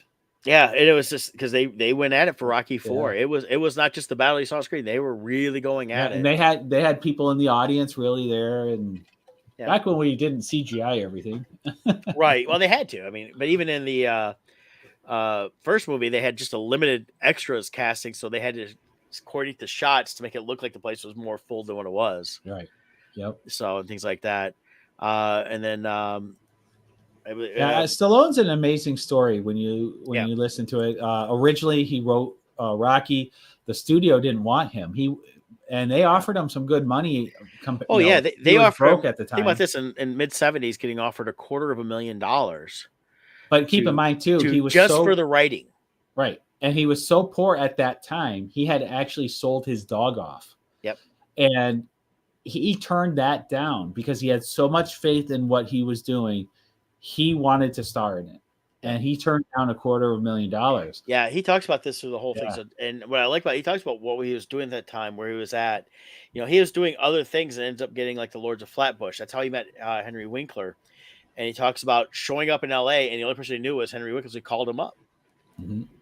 Yeah, and it was just because they went at it for Rocky 4. Yeah. It was not just the battle you saw on screen; they were really going at it. And they had people in the audience really there, and back when we didn't CGI everything. Right. Well, they had to. I mean, but even in the first movie, they had just a limited extras casting, so they had to coordinate the shots to make it look like the place was more full than what it was. Right. Yep. So and things like that. And then Yeah, Stallone's an amazing story when you listen to it. Originally, he wrote Rocky. The studio didn't want him. And they offered him some good money. They offered broke him, at the time. Think about this: in mid '70s, getting offered $250,000. But keep in mind too, he was just for the writing, right? And he was so poor at that time, he had actually sold his dog off. Yep. And he turned that down because he had so much faith in what he was doing. He wanted to star in it, and he turned down $250,000. Yeah, he talks about this through the whole thing. So, and what I like about he talks about what he was doing at that time, where he was at. He was doing other things and ends up getting like the Lords of Flatbush. That's how he met Henry Winkler. And he talks about showing up in L.A. and the only person he knew was Henry Winkler. So he called him up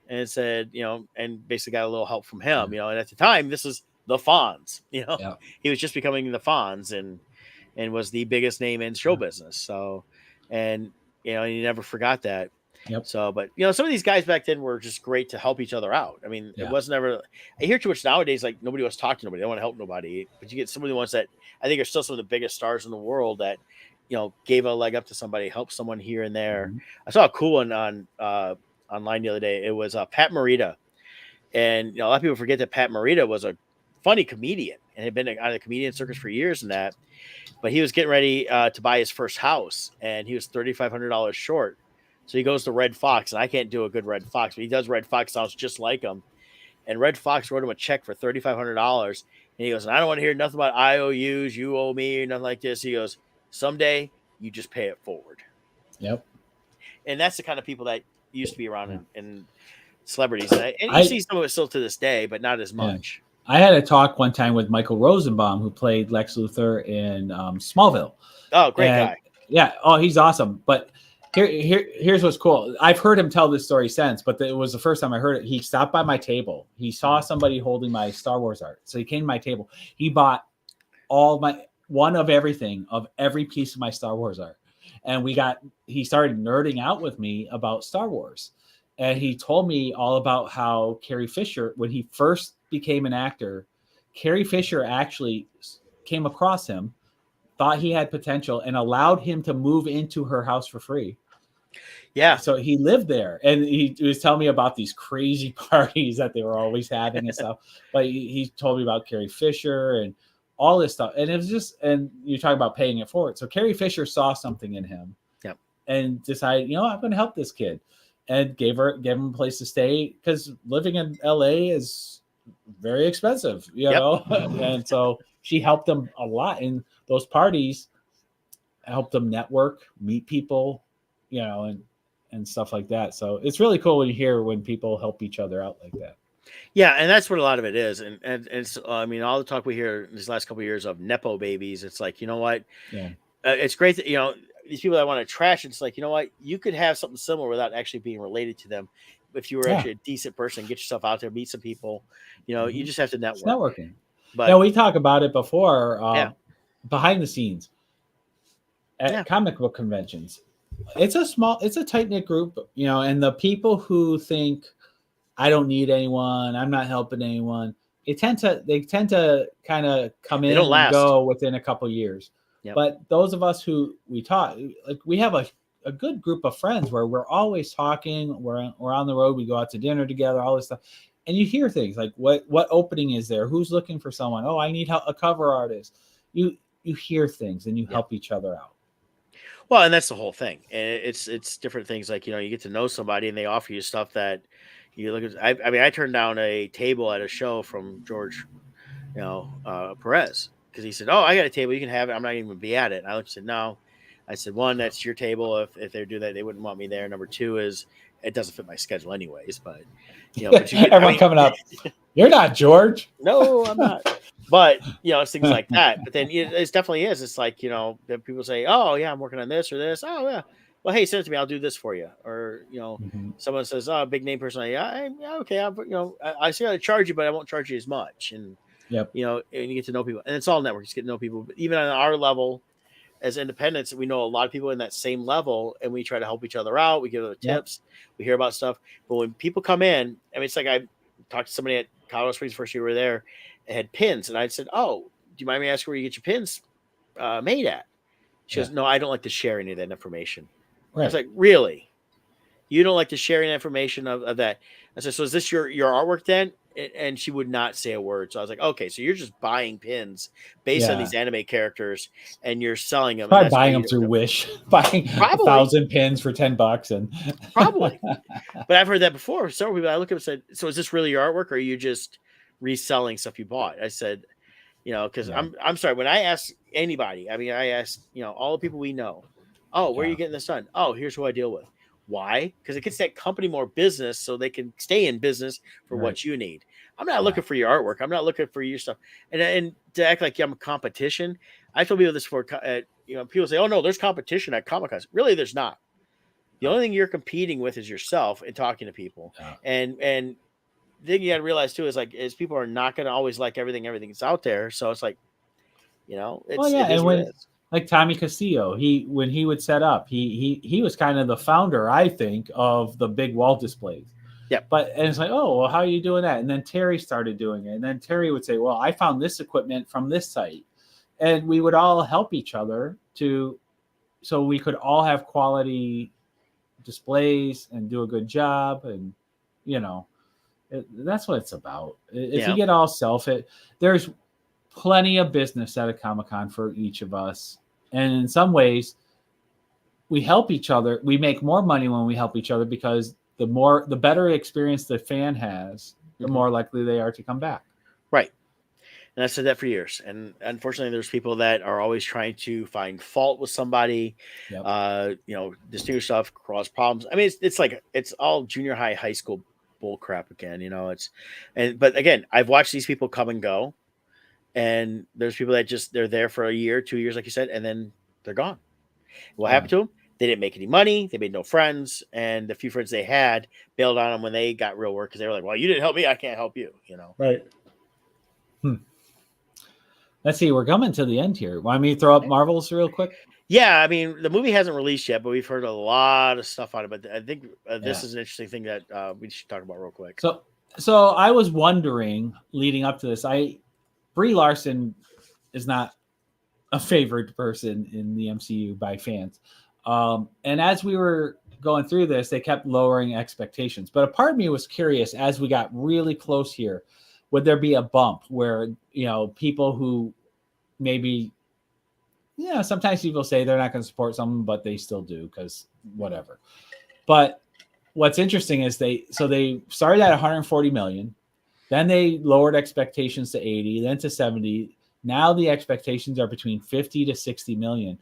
and said, and basically got a little help from him. And at the time, this is the Fonz. He was just becoming the Fonz and was the biggest name in show business. So. And he never forgot that. Yep. So, but some of these guys back then were just great to help each other out. I mean, it wasn't ever. I hear too much nowadays. Like nobody wants to talk to nobody. They don't want to help nobody. But you get some of the ones that I think are still some of the biggest stars in the world that gave a leg up to somebody, helped someone here and there. I saw a cool one on online the other day. It was Pat Morita, and a lot of people forget that Pat Morita was a funny comedian and had been on the comedian circus for years and that. But he was getting ready to buy his first house, and he was $3,500 short. So he goes to Red Fox, and I can't do a good Red Fox, but he does Red Fox, sounds just like him. And Red Fox wrote him a check for $3,500, and he goes, "I don't want to hear nothing about IOUs, you owe me, or nothing like this." He goes, "Someday you just pay it forward." Yep. And that's the kind of people that used to be around in celebrities, and you see some of it still to this day, but not as much. I had a talk one time with Michael Rosenbaum, who played Lex Luthor in Smallville. Oh, great guy. Yeah. Oh, he's awesome. But here's what's cool. I've heard him tell this story since, but it was the first time I heard it. He stopped by my table. He saw somebody holding my Star Wars art. So he came to my table. He bought one of everything, of every piece of my Star Wars art. And he started nerding out with me about Star Wars. And he told me all about how Carrie Fisher, when he first became an actor, Carrie Fisher actually came across him, thought he had potential, and allowed him to move into her house for free. Yeah. So he lived there, and he was telling me about these crazy parties that they were always having and stuff. But he told me about Carrie Fisher and all this stuff. And it was just, and you talk about paying it forward. So Carrie Fisher saw something in him and decided, I'm going to help this kid, and gave him a place to stay, because living in LA is very expensive, know? And so she helped them a lot in those parties, helped them network, meet people, and stuff like that. So it's really cool when you hear when people help each other out like that. Yeah, and that's what a lot of it is. And it's, I mean, all the talk we hear these last couple of years of Nepo babies, it's like, you know what? Yeah. It's great that, these people that want to trash, it's like, you know what? You could have something similar without actually being related to them. If you were actually a decent person, get yourself out there, meet some people, you just have to network. It's networking. But we talk about it before, behind the scenes at comic book conventions. It's a tight-knit group, and the people who think I don't need anyone, I'm not helping anyone, they tend to kind of come in and go within a couple years. Yep. But those of us who we talk, like, we have a good group of friends where we're always talking. We're on the road. We go out to dinner together, all this stuff. And you hear things like, what opening is there? Who's looking for someone? Oh, I need a cover artist. You hear things and you help each other out. Well, and that's the whole thing. And it's different things, like, you get to know somebody and they offer you stuff that you look at. I mean, I turned down a table at a show from George, Perez, because he said, "Oh, I got a table, you can have it. I'm not even gonna be at it." And I looked and said, "No." I said, "One, that's your table. If they do that, they wouldn't want me there. Number two is it doesn't fit my schedule anyways." But but everyone coming up, you're not George. No, I'm not. But it's things like that. But then it definitely is. It's like that people say, "Oh yeah, I'm working on this or this." Oh yeah. Well, hey, send it to me. I'll do this for you. Or someone says, "Oh, big name person." Yeah, okay. I see how to charge you, but I won't charge you as much. And and you get to know people, and it's all network. You get to know people. But even on our level, as independents, we know a lot of people in that same level, and we try to help each other out. We give other tips. We hear about stuff. But when people come in, I mean, it's like I talked to somebody at Colorado Springs first year we were there, it had pins, and I said, "Oh, do you mind me asking where you get your pins made at?" She goes, "No, I don't like to share any of that information." I was Right. like, "Really? You don't like to share any information of that?" I said, "So is this your artwork then?" And she would not say a word. So I was like, "Okay, so you're just buying pins based on Yeah. these anime characters, and you're selling them, and Probably that's why buying you them don't through know." Wish, buying Probably, 1,000 pins for $10 and probably. But I've heard that before. Several people I look at and said, "So is this really your artwork, or are you just reselling stuff you bought?" I said, because Yeah. I'm sorry, when I ask anybody, I mean, I ask all the people we know, "Oh, where are you Yeah. getting this done?" "Oh, here's who I deal with." Why? Because it gets that company more business, so they can stay in business for Right. what you need. I'm not Yeah. looking for your artwork. I'm not looking for your stuff. And to act like I'm a competition, I told people this for people say, "Oh no, there's competition at Comic Con." Really, there's not. The No. only thing you're competing with is yourself and talking to people. Yeah. And the thing you got to realize too is people are not going to always like everything that's out there. So it's like, Well, yeah, it is and what when it is. like Tommy Castillo, when he would set up, he was kind of the founder, I think, of the big wall displays. Yep. But and it's like, oh, well, how are you doing that? And then Terry started doing it, and then Terry would say, well, I found this equipment from this site, and we would all help each other so we could all have quality displays and do a good job, and you know, that's what it's about. If you Yeah. get all there's plenty of business at a Comic-Con for each of us. And in some ways, we help each other. We make more money when we help each other because the better experience the fan has, the Mhm. more likely they are to come back. Right. And I said that for years. And unfortunately, there's people that are always trying to find fault with somebody, Yep. distinguish stuff, cause problems. I mean, it's like it's all junior high school bull crap again. But again, I've watched these people come and go, and there's people that they're there for a year, 2 years, like you said, and then they're gone. What Yeah. happened to them? They didn't make any money. They made no friends, and the few friends they had bailed on them when they got real work because they were like, "Well, you didn't help me. I can't help you." Right. Let's see. We're coming to the end here. Want me to throw up Marvels real quick? Yeah, I mean, the movie hasn't released yet, but we've heard a lot of stuff on it. But I think this is an interesting thing that we should talk about real quick. So I was wondering, leading up to this, Brie Larson is not a favorite person in the MCU by fans. And as we were going through this, they kept lowering expectations. But a part of me was curious as we got really close here, would there be a bump where, people who maybe, sometimes people say they're not going to support someone, but they still do because whatever. But what's interesting is they started at 140 million. Then they lowered expectations to 80, then to 70. Now the expectations are between 50 to 60 million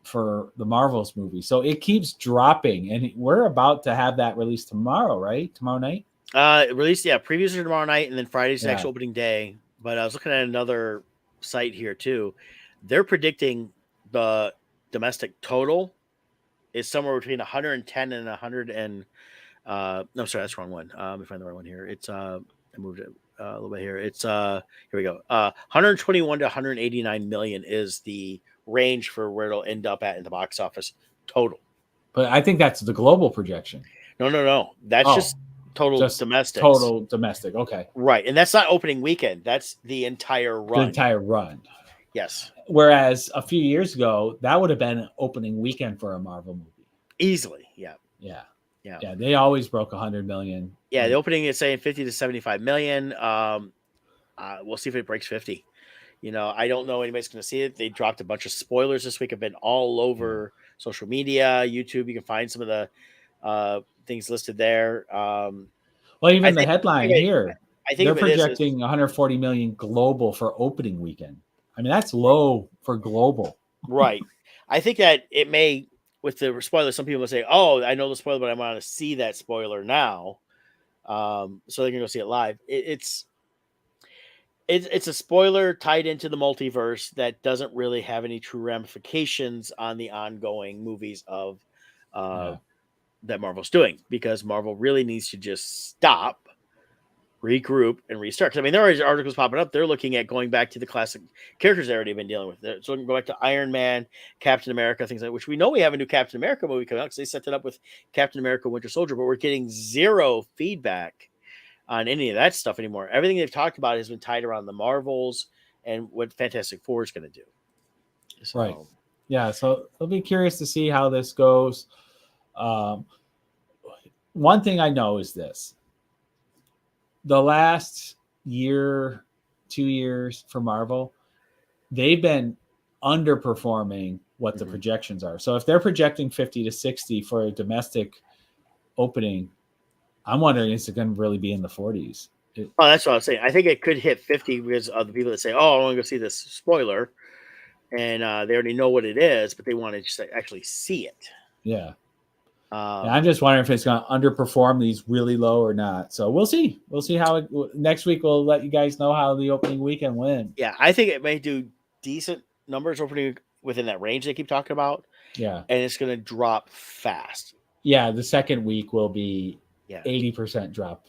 for the Marvels movie. So it keeps dropping, and we're about to have that released tomorrow, right? Tomorrow night? Released, previews are tomorrow night, and then Friday's the Yeah. actual opening day. But I was looking at another site here too. They're predicting the domestic total is somewhere between 110 and 100 and no, sorry, that's the wrong one. Let me find the right one here. It's I moved it a little bit here. It's here we go. 121 to 189 million is the range for where it'll end up at in the box office total. But I think that's the global projection. No. That's just total domestic. Total domestic. Okay. Right. And that's not opening weekend. That's the entire run. The entire run. Yes. Whereas a few years ago, that would have been an opening weekend for a Marvel movie. Easily. Yeah. Yeah. They always broke 100 million. Yeah. The opening is saying 50 to 75 million. We'll see if it breaks 50. I don't know anybody's going to see it. They dropped a bunch of spoilers this week. Have been all over social media, YouTube. You can find some of the things listed there. Well, even the headline here, I think they're projecting 140 million global for opening weekend. I mean, that's low for global. Right. I think that it may, with the spoiler, some people will say, "Oh, I know the spoiler, but I want to see that spoiler now." So they can go see it live. It's a spoiler tied into the multiverse that doesn't really have any true ramifications on the ongoing movies of that Marvel's doing, because Marvel really needs to just stop, regroup, and restart. Because I mean, there are articles popping up. They're looking at going back to the classic characters they've already been dealing with. So we can go back to Iron Man, Captain America, things like that, which we know we have a new Captain America movie coming out because they set it up with Captain America: Winter Soldier, but we're getting zero feedback on any of that stuff anymore. Everything they've talked about has been tied around the Marvels and what Fantastic Four is going to do. So, right. Yeah. So I'll be curious to see how this goes. One thing I know is this: the last year, 2 years for Marvel, they've been underperforming what the projections are. So if they're projecting 50 to 60 for a domestic opening, I'm wondering, is it going to really be in the 40s? Oh, that's what I was saying. I think it could hit 50 because of the people that say, "Oh, I want to go see this spoiler," and they already know what it is, but they want to just actually see it. Yeah. And I'm just wondering if it's going to underperform these really low or not. So we'll see. We'll see how next week. We'll let you guys know how the opening weekend went. Yeah, I think it may do decent numbers opening within that range they keep talking about. Yeah, and it's going to drop fast. Yeah, the second week will be 80% drop.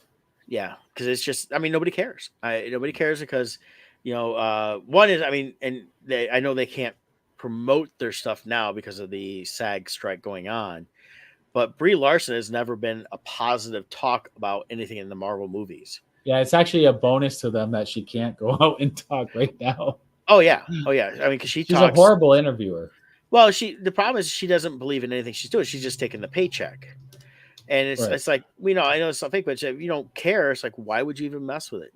Yeah, because it's just, I mean, nobody cares. Nobody cares because, one is, I mean, and I know they can't promote their stuff now because of the SAG strike going on. But Brie Larson has never been a positive talk about anything in the Marvel movies. Yeah, it's actually a bonus to them that she can't go out and talk right now. Oh yeah. I mean, because she's a horrible interviewer. Well, the problem is she doesn't believe in anything she's doing. She's just taking the paycheck, and it's like, I know it's not fake, but if you don't care, it's like, why would you even mess with it?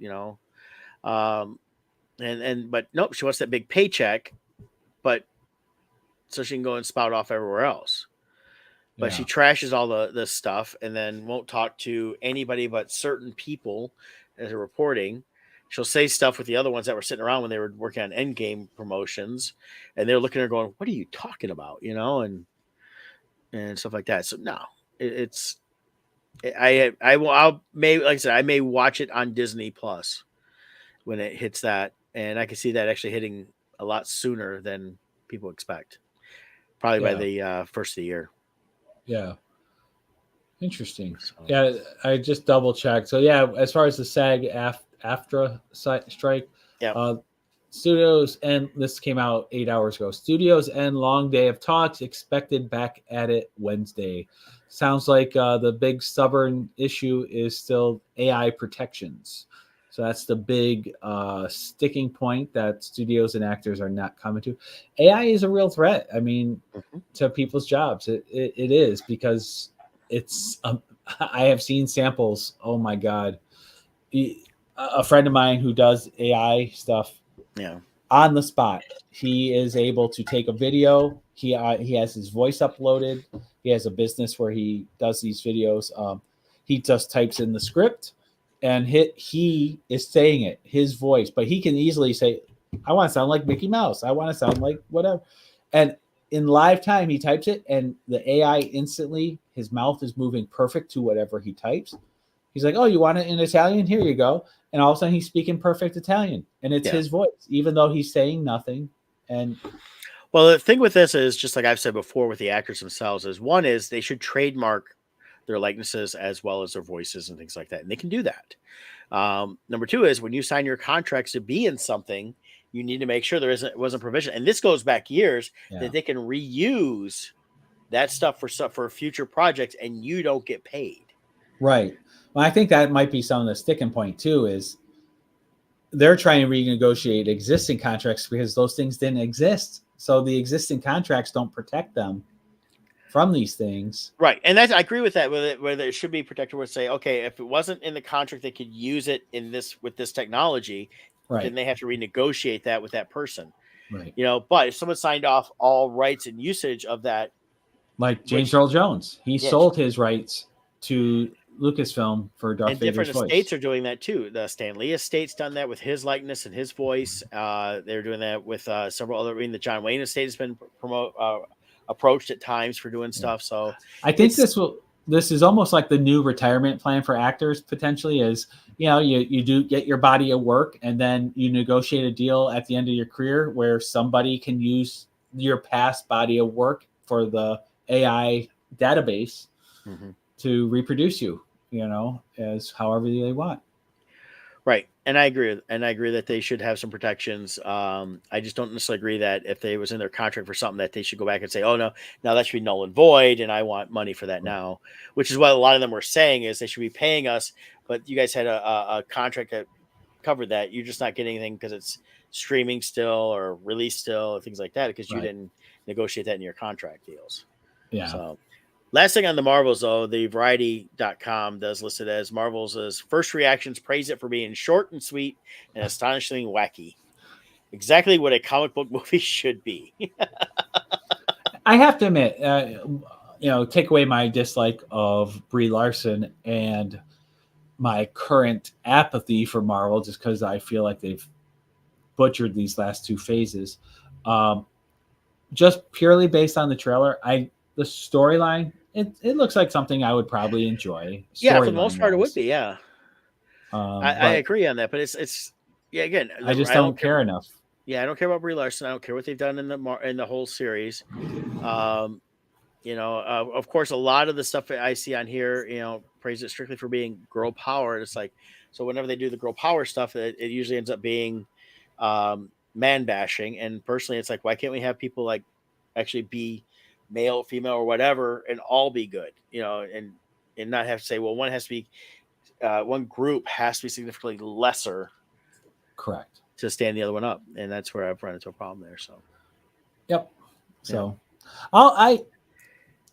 But nope, she wants that big paycheck, but so she can go and spout off everywhere else. But she trashes all the stuff and then won't talk to anybody but certain people as they're reporting. She'll say stuff with the other ones that were sitting around when they were working on Endgame promotions, and they're looking at her going, "What are you talking about?" And stuff like that. So no, I'll maybe, like I said, I may watch it on Disney Plus when it hits that, and I can see that actually hitting a lot sooner than people expect. Probably by the first of the year. Yeah. Interesting. So. Yeah, I just double checked. So yeah, as far as the SAG AFTRA strike, studios, and this came out 8 hours ago. Studios end long day of talks, expected back at it Wednesday. Sounds like the big stubborn issue is still AI protections. So that's the big sticking point that studios and actors are not coming to. AI is a real threat. I mean, to people's jobs. It is, because it's. I have seen samples. Oh my God. A friend of mine who does AI stuff. Yeah. On the spot, he is able to take a video. He has his voice uploaded. He has a business where he does these videos. He just types in the script. And he is saying it, his voice, but he can easily say, I want to sound like Mickey Mouse. I want to sound like whatever. And in live time, he types it, and the AI instantly, his mouth is moving perfect to whatever he types. He's like, oh, you want it in Italian? Here you go. And all of a sudden, he's speaking perfect Italian, and it's his voice, even though he's saying nothing. And well, the thing with this is, just like I've said before with the actors themselves, is one is they should trademark their likenesses as well as their voices and things like that. And they can do that. Number two is, when you sign your contracts to be in something, you need to make sure wasn't provision. And this goes back years that they can reuse that stuff for future projects, and you don't get paid. Right. Well, I think that might be some of the sticking point too, is they're trying to renegotiate existing contracts because those things didn't exist. So the existing contracts don't protect them from these things. Right. And I agree with that, whether it should be protected, where say, okay, if it wasn't in the contract, they could use it with this technology, then they have to renegotiate that with that person. Right. But if someone signed off all rights and usage of that, like James Earl Jones, he sold his rights to Lucasfilm for Darth Vader's voice. Different estates are doing that too. The Stan Lee estate's done that with his likeness and his voice. They're doing that with several other. I mean, the John Wayne estate has been approached at times for doing stuff. So I think this is almost like the new retirement plan for actors. Potentially, is you do get your body of work, and then you negotiate a deal at the end of your career where somebody can use your past body of work for the AI database to reproduce you, as however they want. Right. And I agree. And I agree that they should have some protections. I just don't necessarily agree that if they was in their contract for something, that they should go back and say, oh, no, now that should be null and void, and I want money for that now, which is what a lot of them were saying, is they should be paying us but you guys had a contract that covered that. You're just not getting anything because it's streaming still or release still or things like that because you Right. didn't negotiate that in your contract deals. Yeah. So last thing on the Marvels, though, the Variety.com does list it as Marvels' first reactions praise it for being short and sweet and astonishingly wacky. Exactly what a comic book movie should be. I have to admit, take away my dislike of Brie Larson and my current apathy for Marvel, just because I feel like they've butchered these last two phases. Just purely based on the trailer, the storyline, it looks like something I would probably enjoy. Yeah, for the most part, it would be. Yeah, I but agree on that. But it's again, I just don't care enough. Yeah, I don't care about Brie Larson. I don't care what they've done in the whole series. Of course, a lot of the stuff that I see on here, praise it strictly for being girl power. It's like, so whenever they do the girl power stuff, it usually ends up being man bashing. And personally, it's like, why can't we have people like actually be male, female, or whatever, and all be good, and not have to say, well, one has to be, one group has to be significantly lesser, correct, to stand the other one up, and that's where I've run into a problem there. So, yep. So, yeah.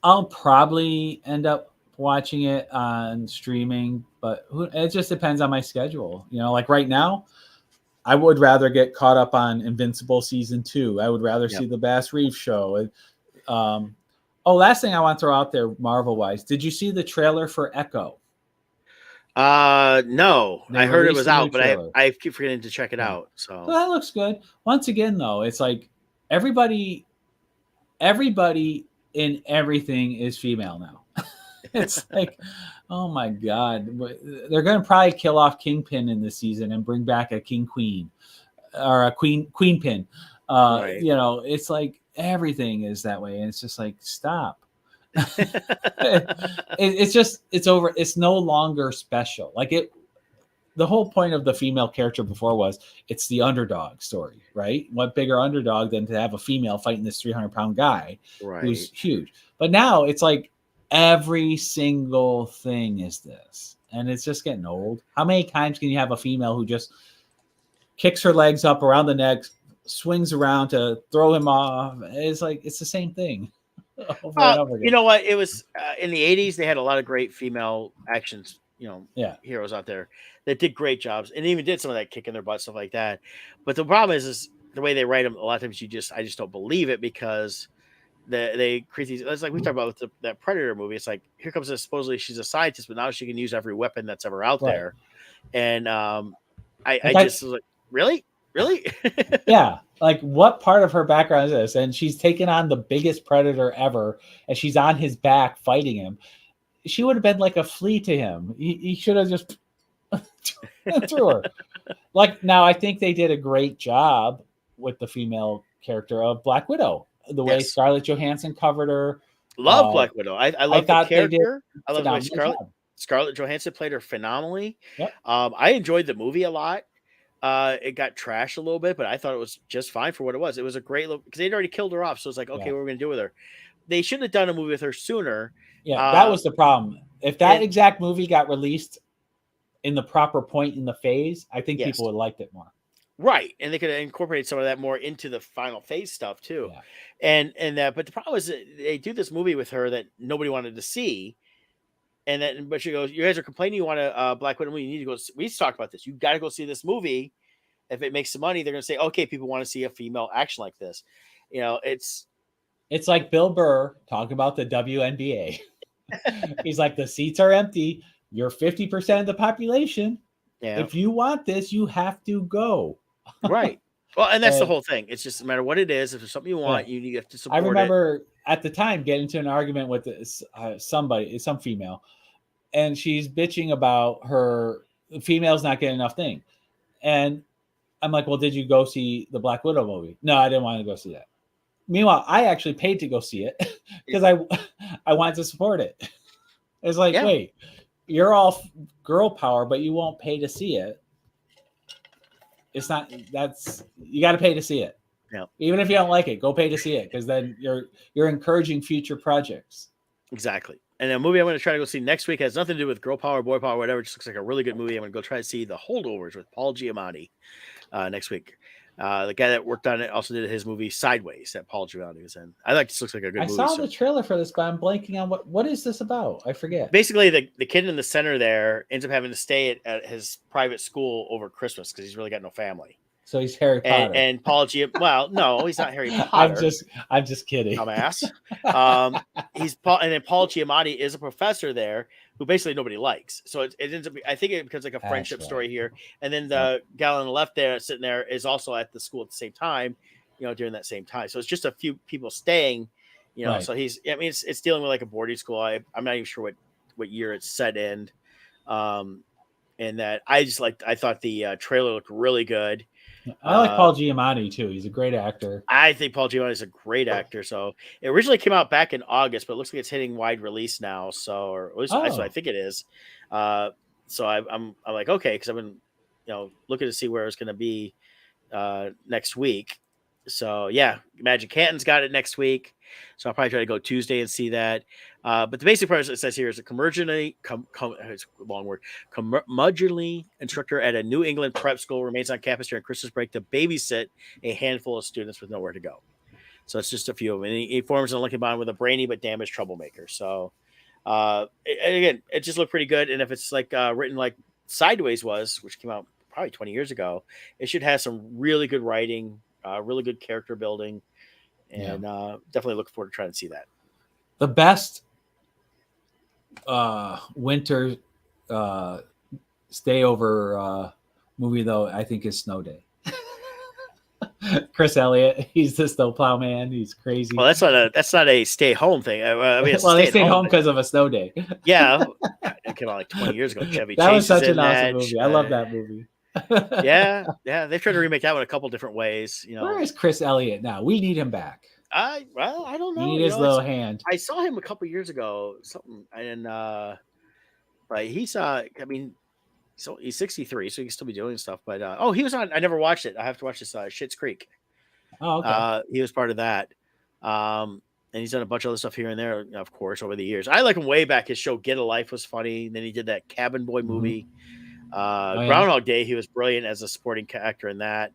I'll probably end up watching it on streaming, but it just depends on my schedule. Like right now, I would rather get caught up on Invincible season 2. I would rather see the Bass Reeves show. Last thing I want to throw out there, Marvel wise, did you see the trailer for Echo? No, I heard it was out, but trailer. I keep forgetting to check it out. So that looks good. Once again, though, it's like everybody in everything is female now. It's like, oh my God, they're going to probably kill off Kingpin in this season and bring back a King Queen or a Queen Pin. Right. It's like everything is that way, and it's just like, stop. It's over. It's no longer special. Like the whole point of the female character before was it's the underdog story, right? What bigger underdog than to have a female fighting this 300-pound guy who's huge? But now it's like every single thing is this, and it's just getting old. How many times can you have a female who just kicks her legs up around the neck, swings around to throw him off? It's like, it's the same thing over and over again. You know what? It was in the 80s, they had a lot of great female actions, heroes out there that did great jobs and even did some of that kicking their butt, stuff like that. But the problem is the way they write them. A lot of times I just don't believe it because they create these. It's like we talked about with that Predator movie. It's like, here comes supposedly she's a scientist, but now she can use every weapon that's ever out there. And I just was like, really? Yeah. Like, what part of her background is this? And she's taken on the biggest predator ever, and she's on his back fighting him. She would have been like a flea to him. He should have just threw her. Like, now I think they did a great job with the female character of Black Widow. The way Scarlett Johansson covered her. Love Black Widow. I love the character. I love the way Scarlett Johansson played her phenomenally. Yep. I enjoyed the movie a lot. It got trashed a little bit, but I thought it was just fine for what it was. It was a great look because they'd already killed her off. So it's like, okay, what are we going to do with her? They should have done a movie with her sooner. Yeah, that was the problem. If that exact movie got released in the proper point in the phase, I think people would have liked it more. Right. And they could have incorporated some of that more into the final phase stuff too. Yeah. And that, but the problem is that they do this movie with her that nobody wanted to see. And then, but she goes, you guys are complaining you want a Black Widow movie. You need to go. We need to talk about this. You got to go see this movie. If it makes some money, they're going to say, okay, people want to see a female action like this. It's like Bill Burr talking about the WNBA. He's like, the seats are empty. You're 50% of the population. Yeah. If you want this, you have to go. Right. Well, and that's the whole thing. It's just no matter what it is. If there's something you want, you have to support it. I remember at the time getting into an argument with some female, and she's bitching about her females not getting enough thing. And I'm like, well, did you go see the Black Widow movie? No, I didn't want to go see that. Meanwhile, I actually paid to go see it because I wanted to support it. It's like, wait, you're all girl power, but you won't pay to see it. It's not, you got to pay to see it. Yeah. Even if you don't like it, go pay to see it because then you're encouraging future projects. Exactly. And a movie I'm going to try to go see next week has nothing to do with girl power, boy power, whatever. It just looks like a really good movie. I'm going to go try to see The Holdovers with Paul Giamatti next week. The guy that worked on it also did his movie Sideways that Paul Giamatti was in. I like this. Looks like a good movie. I saw the trailer for this, but I'm blanking on what is this about? I forget. Basically, the kid in the center there ends up having to stay at his private school over Christmas because he's really got no family. So he's Harry Potter. And Paul well, no, he's not Harry Potter. I'm just kidding. Dumbass. He's Paul, and then Paul Giamatti is a professor there who basically nobody likes. So it ends up. I think it becomes like a friendship story here. And then the gal on the left there, sitting there, is also at the school at the same time. During that same time. So it's just a few people staying. Right. So he's. I mean, it's dealing with like a boarding school. I'm not even sure what year it's set in. And that I thought the trailer looked really good. I like Paul Giamatti too. He's a great actor. I think Paul Giamatti is a great actor. So it originally came out back in August, but it looks like it's hitting wide release now. So, or at least that's what I think it is. So I'm like, okay, because I've been, looking to see where it's going to be next week. So yeah, Magic Canton's got it next week. So I'll probably try to go Tuesday and see that. But the basic premise it says here is a curmudgeonly instructor at a New England prep school remains on campus during Christmas break to babysit a handful of students with nowhere to go. So it's just a few of them. And he forms an unlucky bond with a brainy but damaged troublemaker. So again, it just looked pretty good. And if it's like written like Sideways was, which came out probably 20 years ago, it should have some really good writing, really good character building. And definitely looking forward to trying to see that. The best winter stay over movie though I think is Snow Day. Chris Elliott, he's the snowplow man. He's crazy. Well, that's not a stay home thing. I mean, well, they stayed home because of a snow day. Yeah, it came out like 20 years ago. Chevy that Chase was such is an in awesome that. movie. I love that movie. yeah, they've tried to remake that one a couple different ways. Where is Chris Elliott now? We need him back. I don't know. We need his little hand. I saw him a couple years ago, and but he's I mean, so he's 63, so he can still be doing stuff. But he was on. I never watched it. I have to watch this Schitt's Creek. Oh, okay. He was part of that. And he's done a bunch of other stuff here and there, of course, over the years. I like him way back. His show Get a Life was funny. And then he did that Cabin Boy movie. Groundhog Day, he was brilliant as a supporting actor in that.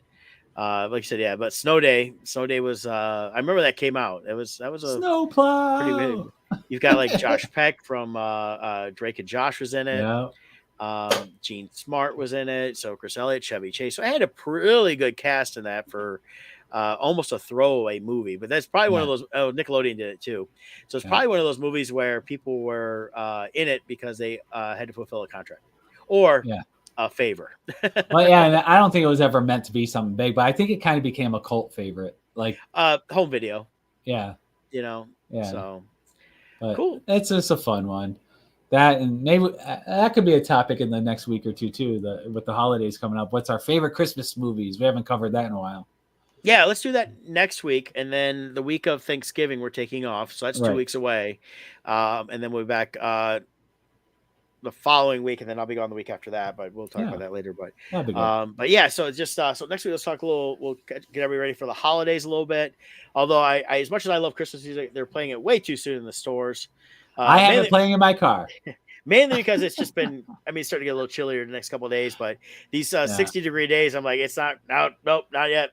Like I said, yeah, but Snow Day was I remember that came out. That was a Snowplow. Pretty big. You've got like Josh Peck from Drake and Josh was in it. Yeah. Gene Smart was in it. So Chris Elliott, Chevy Chase. So I had a really good cast in that for almost a throwaway movie, but that's probably one of those. Oh, Nickelodeon did it too. So it's probably one of those movies where people were in it because they had to fulfill a contract or a favor. Well, yeah, and I don't think it was ever meant to be something big, but I think it kind of became a cult favorite, like home video. Yeah. Yeah. So but cool. It's just a fun one. That and maybe that could be a topic in the next week or two too. With the holidays coming up, what's our favorite Christmas movies? We haven't covered that in a while. Yeah, let's do that next week, and then the week of Thanksgiving we're taking off, so that's 2 weeks away, and then we'll be back the following week, and then I'll be gone the week after that. But we'll talk about that later. But yeah, so it's just so next week let's talk a little. We'll get everybody ready for the holidays a little bit. Although I as much as I love Christmas music, they're playing it way too soon in the stores. I have it playing in my car. Mainly because it's just been, it's starting to get a little chillier the next couple of days, but these 60-degree days, I'm like, it's not out. Nope, not yet.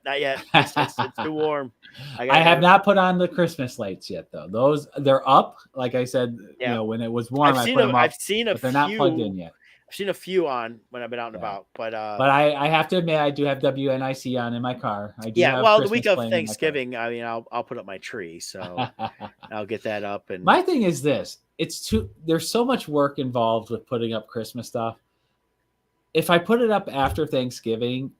It's too warm. I have not put on the Christmas lights yet, though. Those they're up. Like I said, when it was warm, I put them up. I've seen a few. They're not plugged in yet. I've seen a few on when I've been out and about, but I have to admit, I do have WNIC on in my car. I do have well, Christmas the week of Thanksgiving, I'll put up my tree, so I'll get that up. And my thing is this. There's so much work involved with putting up Christmas stuff. If I put it up after Thanksgiving,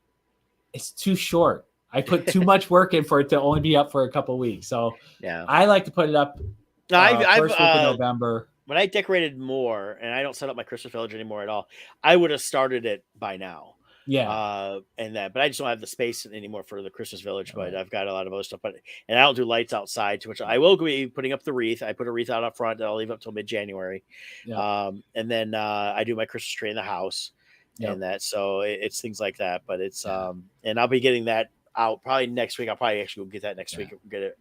it's too short. I put too much work in for it to only be up for a couple of weeks. So I like to put it up first week of November. When I decorated more, and I don't set up my Christmas village anymore at all, I would have started it by now. Yeah. But I just don't have the space anymore for the Christmas village, but I've got a lot of other stuff, and I don't do lights outside too much. I will be putting up the wreath. I put a wreath out up front that I'll leave up till mid-January. Yeah. And then, I do my Christmas tree in the house and that, so it's things like that, but it's, and I'll be getting that out probably next week. I'll probably actually get that next week and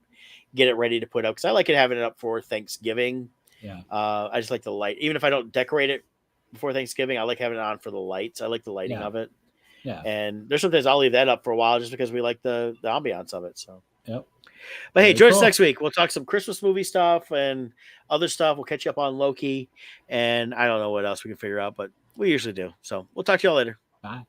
get it ready to put up. Cause I like having it up for Thanksgiving. Yeah. I just like the light. Even if I don't decorate it before Thanksgiving, I like having it on for the lights. I like the lighting Yeah. of it. Yeah. And there's sometimes I'll leave that up for a while just because we like the ambiance of it. So, Yep. but hey, Very join us cool. next week. We'll talk some Christmas movie stuff and other stuff. We'll catch you up on Loki, and I don't know what else we can figure out, but we usually do. So we'll talk to y'all later. Bye.